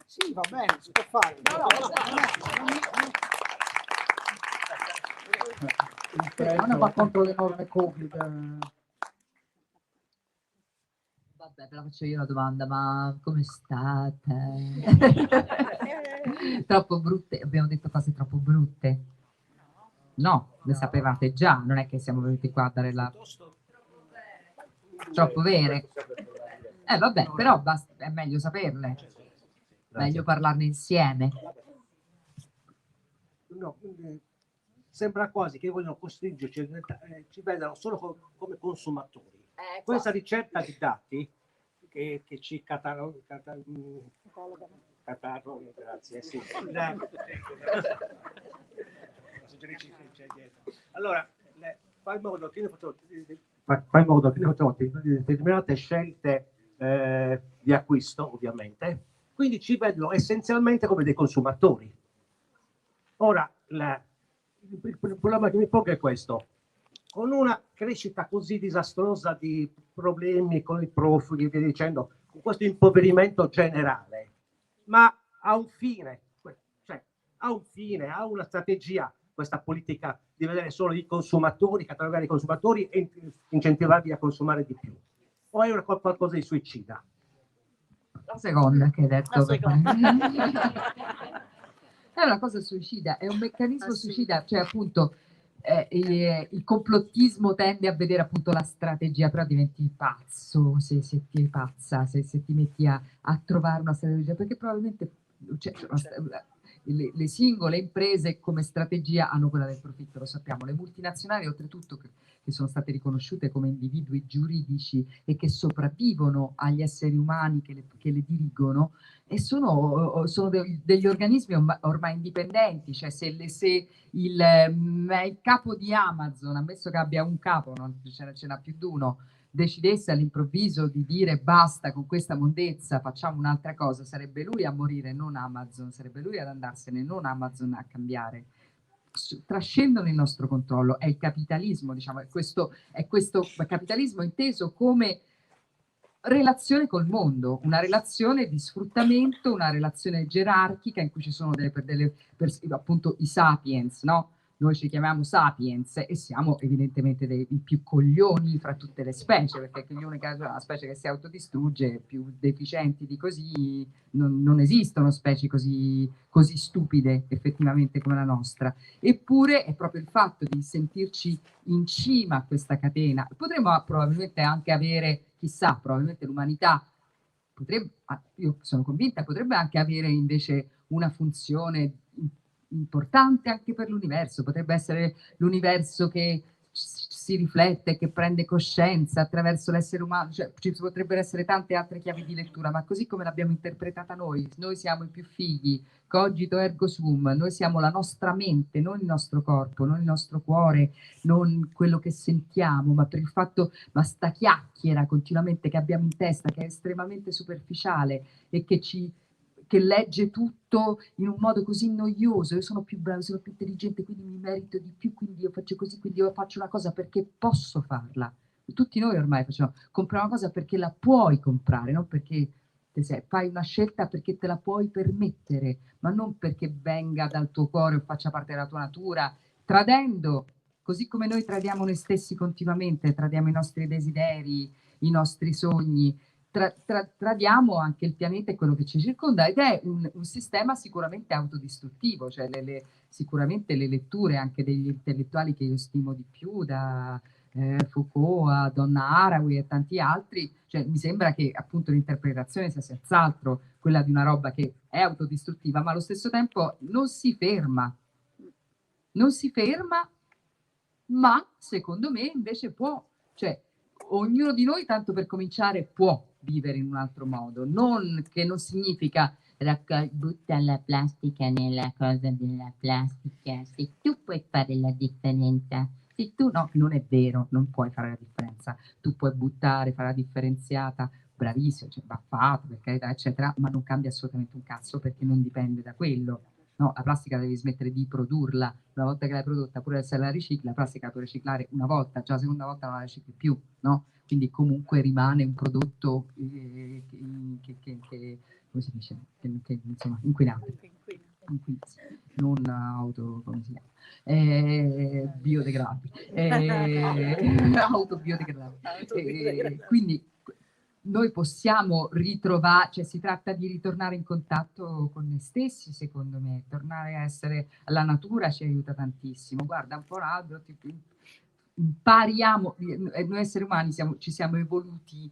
Sì, va bene, si può fare. Non va contro le norme Covid. Vabbè, ve la faccio io la domanda, ma come state? Troppo brutte? Abbiamo detto cose troppo brutte? No, le sapevate già, non è che siamo venuti qua a dare la... Troppo vere? Vabbè, però è meglio saperle, meglio parlarne insieme. No, sembra quasi che vogliono costringerci, ci vedano solo come consumatori. Questa ricerca di dati che ci catalogano, grazie, sì. Allora, fa in modo che noi facciamo determinate scelte di acquisto, ovviamente, quindi ci vedono essenzialmente come dei consumatori. Ora, il problema che mi pongo è questo. Con una crescita così disastrosa di problemi con i profughi e via dicendo, con questo impoverimento generale, ma ha un fine, cioè ha una strategia questa politica di vedere solo i consumatori, catalogare i consumatori e incentivarli a consumare di più, o è qualcosa di suicida? La seconda che hai detto. È una cosa suicida, è un meccanismo suicida, cioè appunto il complottismo tende a vedere appunto la strategia, però diventi pazzo se ti pazza, se ti metti a trovare una strategia, perché probabilmente le singole imprese come strategia hanno quella del profitto, lo sappiamo. Le multinazionali, oltretutto, che sono state riconosciute come individui giuridici e che sopravvivono agli esseri umani che le dirigono, e sono degli organismi ormai indipendenti. Cioè se il capo di Amazon, ammesso che abbia un capo, non ce n'ha più di uno, decidesse all'improvviso di dire basta con questa mondezza, facciamo un'altra cosa, sarebbe lui a morire, non Amazon, sarebbe lui ad andarsene, non Amazon a cambiare. Trascendono il nostro controllo, è il capitalismo, diciamo, è questo capitalismo inteso come relazione col mondo, una relazione di sfruttamento, una relazione gerarchica in cui ci sono appunto i sapiens, no? Noi ci chiamiamo sapiens e siamo evidentemente i più coglioni fra tutte le specie, perché l'unica specie che si autodistrugge, più deficienti di così, non esistono specie così stupide effettivamente come la nostra. Eppure è proprio il fatto di sentirci in cima a questa catena. Potremmo probabilmente anche avere, chissà, probabilmente l'umanità potrebbe, io sono convinta, potrebbe anche avere invece una funzione importante anche per l'universo, potrebbe essere l'universo che si riflette, che prende coscienza attraverso l'essere umano, cioè ci potrebbero essere tante altre chiavi di lettura, ma così come l'abbiamo interpretata noi siamo i più fighi, cogito ergo sum, noi siamo la nostra mente, non il nostro corpo, non il nostro cuore, non quello che sentiamo, ma per il fatto, ma sta chiacchiera continuamente che abbiamo in testa, che è estremamente superficiale e che legge tutto in un modo così noioso. Io sono più bravo, sono più intelligente, quindi mi merito di più, quindi io faccio così, quindi io faccio una cosa perché posso farla. Tutti noi ormai compriamo una cosa perché la puoi comprare, non perché fai una scelta perché te la puoi permettere, ma non perché venga dal tuo cuore o faccia parte della tua natura, tradendo, così come noi tradiamo noi stessi continuamente, tradiamo i nostri desideri, i nostri sogni, tradiamo anche il pianeta e quello che ci circonda, ed è un sistema sicuramente autodistruttivo, cioè sicuramente le letture anche degli intellettuali che io stimo di più, da Foucault a Donna Haraway e tanti altri, cioè mi sembra che appunto l'interpretazione sia senz'altro quella di una roba che è autodistruttiva, ma allo stesso tempo non si ferma, ma secondo me invece può, cioè ognuno di noi, tanto per cominciare, può vivere in un altro modo, che non significa butta la plastica nella cosa della plastica, se tu puoi fare la differenza, se tu no, non è vero, non puoi fare la differenza, tu puoi buttare, fare la differenziata, bravissimo, cioè, va fatto, per carità, eccetera, ma non cambia assolutamente un cazzo perché non dipende da quello. No, la plastica devi smettere di produrla, una volta che l'hai prodotta, pure se la ricicli, la plastica la puoi riciclare una volta, già la seconda volta non la ricicli più, no? Quindi comunque rimane un prodotto come si dice, insomma, inquinante, non come si chiama, biodegradabile, autobiodegradabile. Quindi noi possiamo ritrovare, cioè si tratta di ritornare in contatto con noi stessi, secondo me, tornare a essere alla natura ci aiuta tantissimo. Guarda un po' l'albero, impariamo, noi esseri umani ci siamo evoluti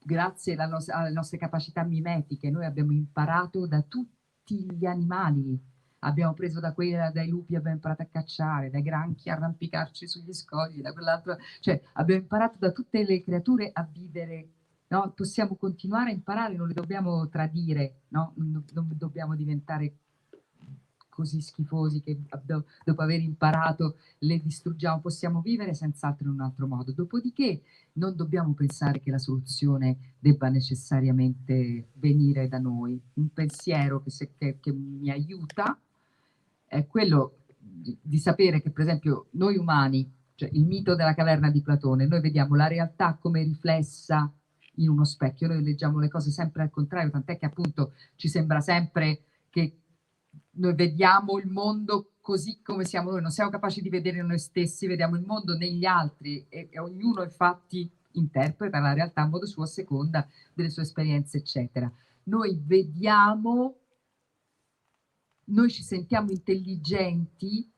grazie alle nostre capacità mimetiche, noi abbiamo imparato da tutti gli animali, abbiamo preso dai lupi, abbiamo imparato a cacciare, dai granchi a arrampicarci sugli scogli, da quell'altro, cioè abbiamo imparato da tutte le creature a vivere, no? Possiamo continuare a imparare, non le dobbiamo tradire, no? Non dobbiamo diventare così schifosi che dopo aver imparato le distruggiamo, possiamo vivere senz'altro in un altro modo. Dopodiché non dobbiamo pensare che la soluzione debba necessariamente venire da noi. Un pensiero che mi aiuta è quello di sapere che, per esempio, noi umani, cioè il mito della caverna di Platone, noi vediamo la realtà come riflessa in uno specchio, noi leggiamo le cose sempre al contrario, tant'è che appunto ci sembra sempre che noi vediamo il mondo così come siamo noi, non siamo capaci di vedere noi stessi, vediamo il mondo negli altri e ognuno infatti interpreta la realtà a modo suo a seconda delle sue esperienze, eccetera. Noi ci sentiamo intelligenti,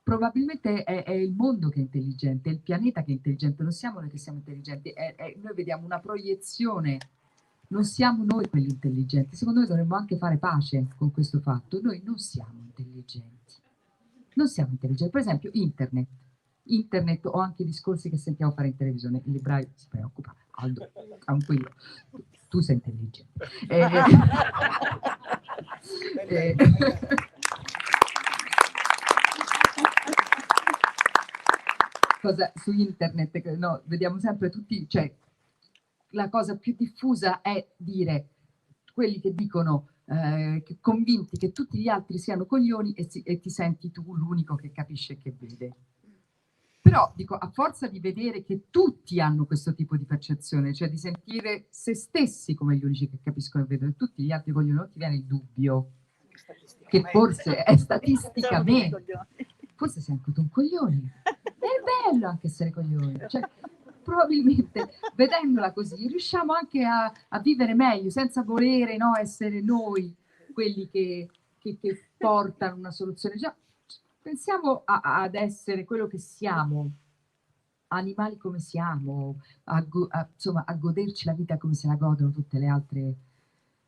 probabilmente è il mondo che è intelligente, è il pianeta che è intelligente, non siamo noi che siamo intelligenti, noi vediamo una proiezione non siamo noi quelli intelligenti. Secondo me dovremmo anche fare pace con questo fatto. Noi non siamo intelligenti. Non siamo intelligenti. Per esempio, internet o anche i discorsi che sentiamo fare in televisione. Il libraio si preoccupa, Aldo, tranquillo, tu sei intelligente. Cosa su internet, no, vediamo sempre tutti, cioè la cosa più diffusa è dire, quelli che dicono che convinti che tutti gli altri siano coglioni e ti senti tu l'unico che capisce e che vede. Però dico, a forza di vedere che tutti hanno questo tipo di percezione, cioè di sentire se stessi come gli unici che capiscono e vedono e tutti gli altri coglioni, non ti viene il dubbio che forse è statisticamente, forse sei anche tu un coglione. È bello anche essere coglioni, cioè, probabilmente vedendola così riusciamo anche a vivere meglio senza volere, no, essere noi quelli che portano una soluzione. Già, pensiamo ad essere quello che siamo, animali come siamo, insomma, a goderci la vita come se la godono tutte le altre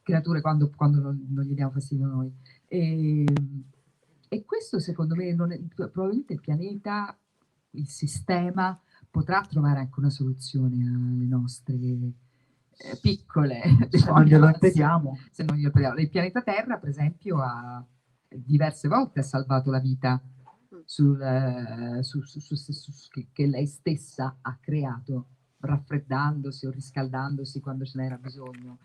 creature quando non gli diamo fastidio noi. E questo secondo me probabilmente il pianeta, il sistema potrà trovare anche una soluzione alle nostre piccole, se non glielo impediamo. Se non glielo impediamo. Il pianeta Terra, per esempio, diverse volte ha salvato la vita che lei stessa ha creato, raffreddandosi o riscaldandosi quando ce n'era bisogno.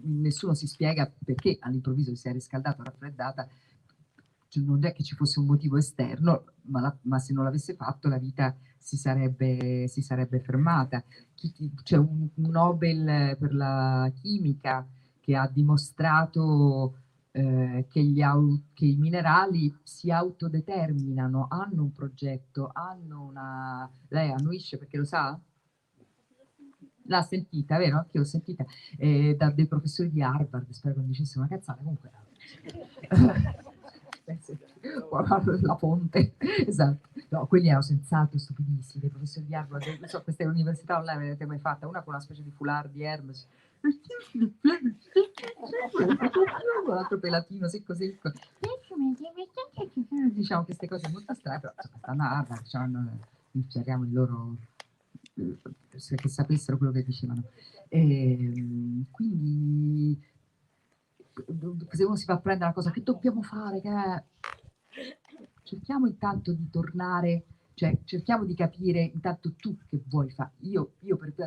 Nessuno si spiega perché all'improvviso si è riscaldata o raffreddata. Non è che ci fosse un motivo esterno, ma se non l'avesse fatto la vita si sarebbe fermata. C'è un Nobel per la chimica che ha dimostrato che i minerali si autodeterminano, hanno un progetto, hanno una... Lei annuisce perché lo sa? L'ha sentita, vero? Anche io l'ho sentita, da dei professori di Harvard, spero che non dicesse una cazzata, comunque la fonte, esatto. No, quelli erano senz'altro stupidissimi, dei professori di Harvard, non so, queste università online l'avete mai fatta, una con una specie di foulard di Hermes, l'altro pelatino secco secco, diciamo queste cose molto strane, però stanno a Harvard, diciamo, speriamo il loro che sapessero quello che dicevano. Quindi se uno si va a prendere la cosa che dobbiamo fare, cerchiamo intanto di tornare, cioè cerchiamo di capire intanto tu che vuoi fare. Io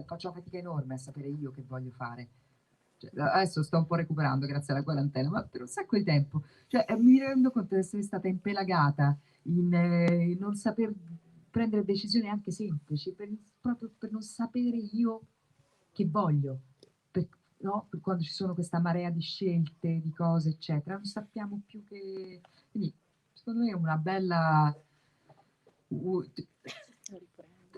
faccio una fatica enorme a sapere io che voglio fare. Cioè, adesso sto un po' recuperando grazie alla quarantena, ma per un sacco di tempo, cioè, mi rendo conto di essere stata impelagata in non saper prendere decisioni anche semplici, proprio per non sapere io che voglio, no? Quando ci sono questa marea di scelte, di cose, eccetera, non sappiamo più che... Quindi, secondo me è una bella...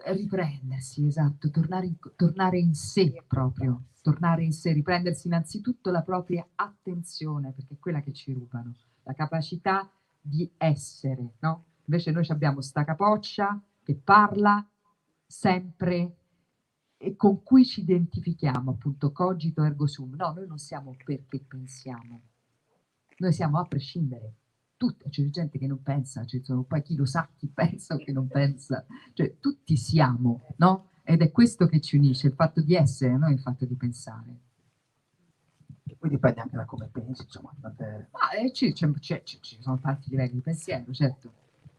riprendersi, esatto, tornare in sé proprio, tornare in sé, riprendersi innanzitutto la propria attenzione, perché è quella che ci rubano, la capacità di essere, no? Invece noi abbiamo sta capoccia che parla sempre e con cui ci identifichiamo, appunto, cogito ergo sum. No, noi non siamo perché pensiamo, noi siamo a prescindere. C'è gente che non pensa, ci sono poi chi lo sa, chi pensa o chi non pensa, cioè tutti siamo, no? Ed è questo che ci unisce, il fatto di essere, non il fatto di pensare. E poi dipende anche da come pensi, insomma. Ci sono tanti livelli di pensiero, certo.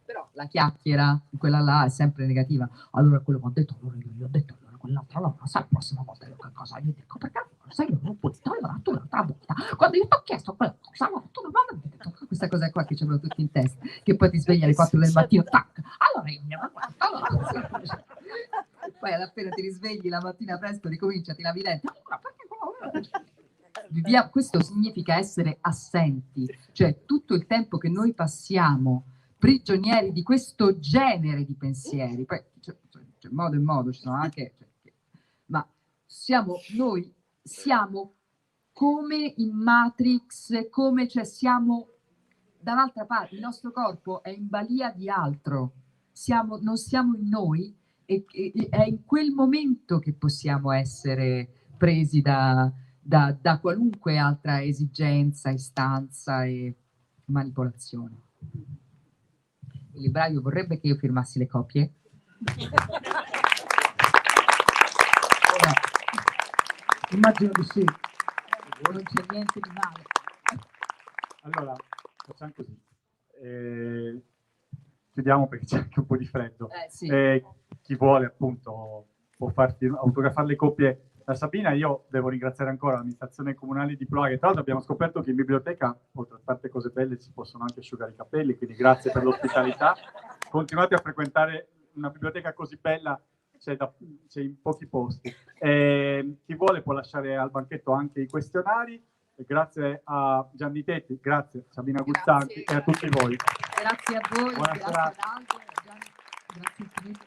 Però la chiacchiera, quella là, è sempre negativa. Allora quello che ho detto, allora io gli ho detto, allora quell'altra, allora sai la prossima volta che cosa gli dico, perché sai io non ho detto, allora tu l'altra volta, quando io ti ho chiesto quella cosa, allora tu non mi hai detto questa cosa qua che c'erano tutti in testa, che poi ti svegli alle 4 del mattino, tac, allora io mi ho poi appena ti risvegli la mattina presto ricomincia, ti lavi i denti, allora perché questo significa essere assenti, cioè tutto il tempo che noi passiamo prigionieri di questo genere di pensieri, poi c'è modo e modo, ci sono anche, ma noi siamo come in Matrix, come, cioè siamo dall'altra parte, il nostro corpo è in balia di altro, non siamo in noi e è in quel momento che possiamo essere presi da da qualunque altra esigenza, istanza e manipolazione. Il libraio vorrebbe che io firmassi le copie? Immagino di sì. Non c'è niente di male. Allora, facciamo così. Chiudiamo perché c'è anche un po' di freddo. Sì. Chi vuole appunto può farti autografare le copie da Sabina. Io devo ringraziare ancora l'amministrazione comunale di Ploaghe. Tra l'altro abbiamo scoperto che in biblioteca, oltre a tante cose belle, si possono anche asciugare i capelli, quindi grazie per l'ospitalità. Continuate a frequentare una biblioteca così bella, c'è in pochi posti. Chi vuole può lasciare al banchetto anche i questionari. Grazie a Gianni Tetti, grazie a Sabina Guzzanti e a tutti voi. Grazie a voi, Buona grazie serata. ad Aldo, Gianni, grazie infinite.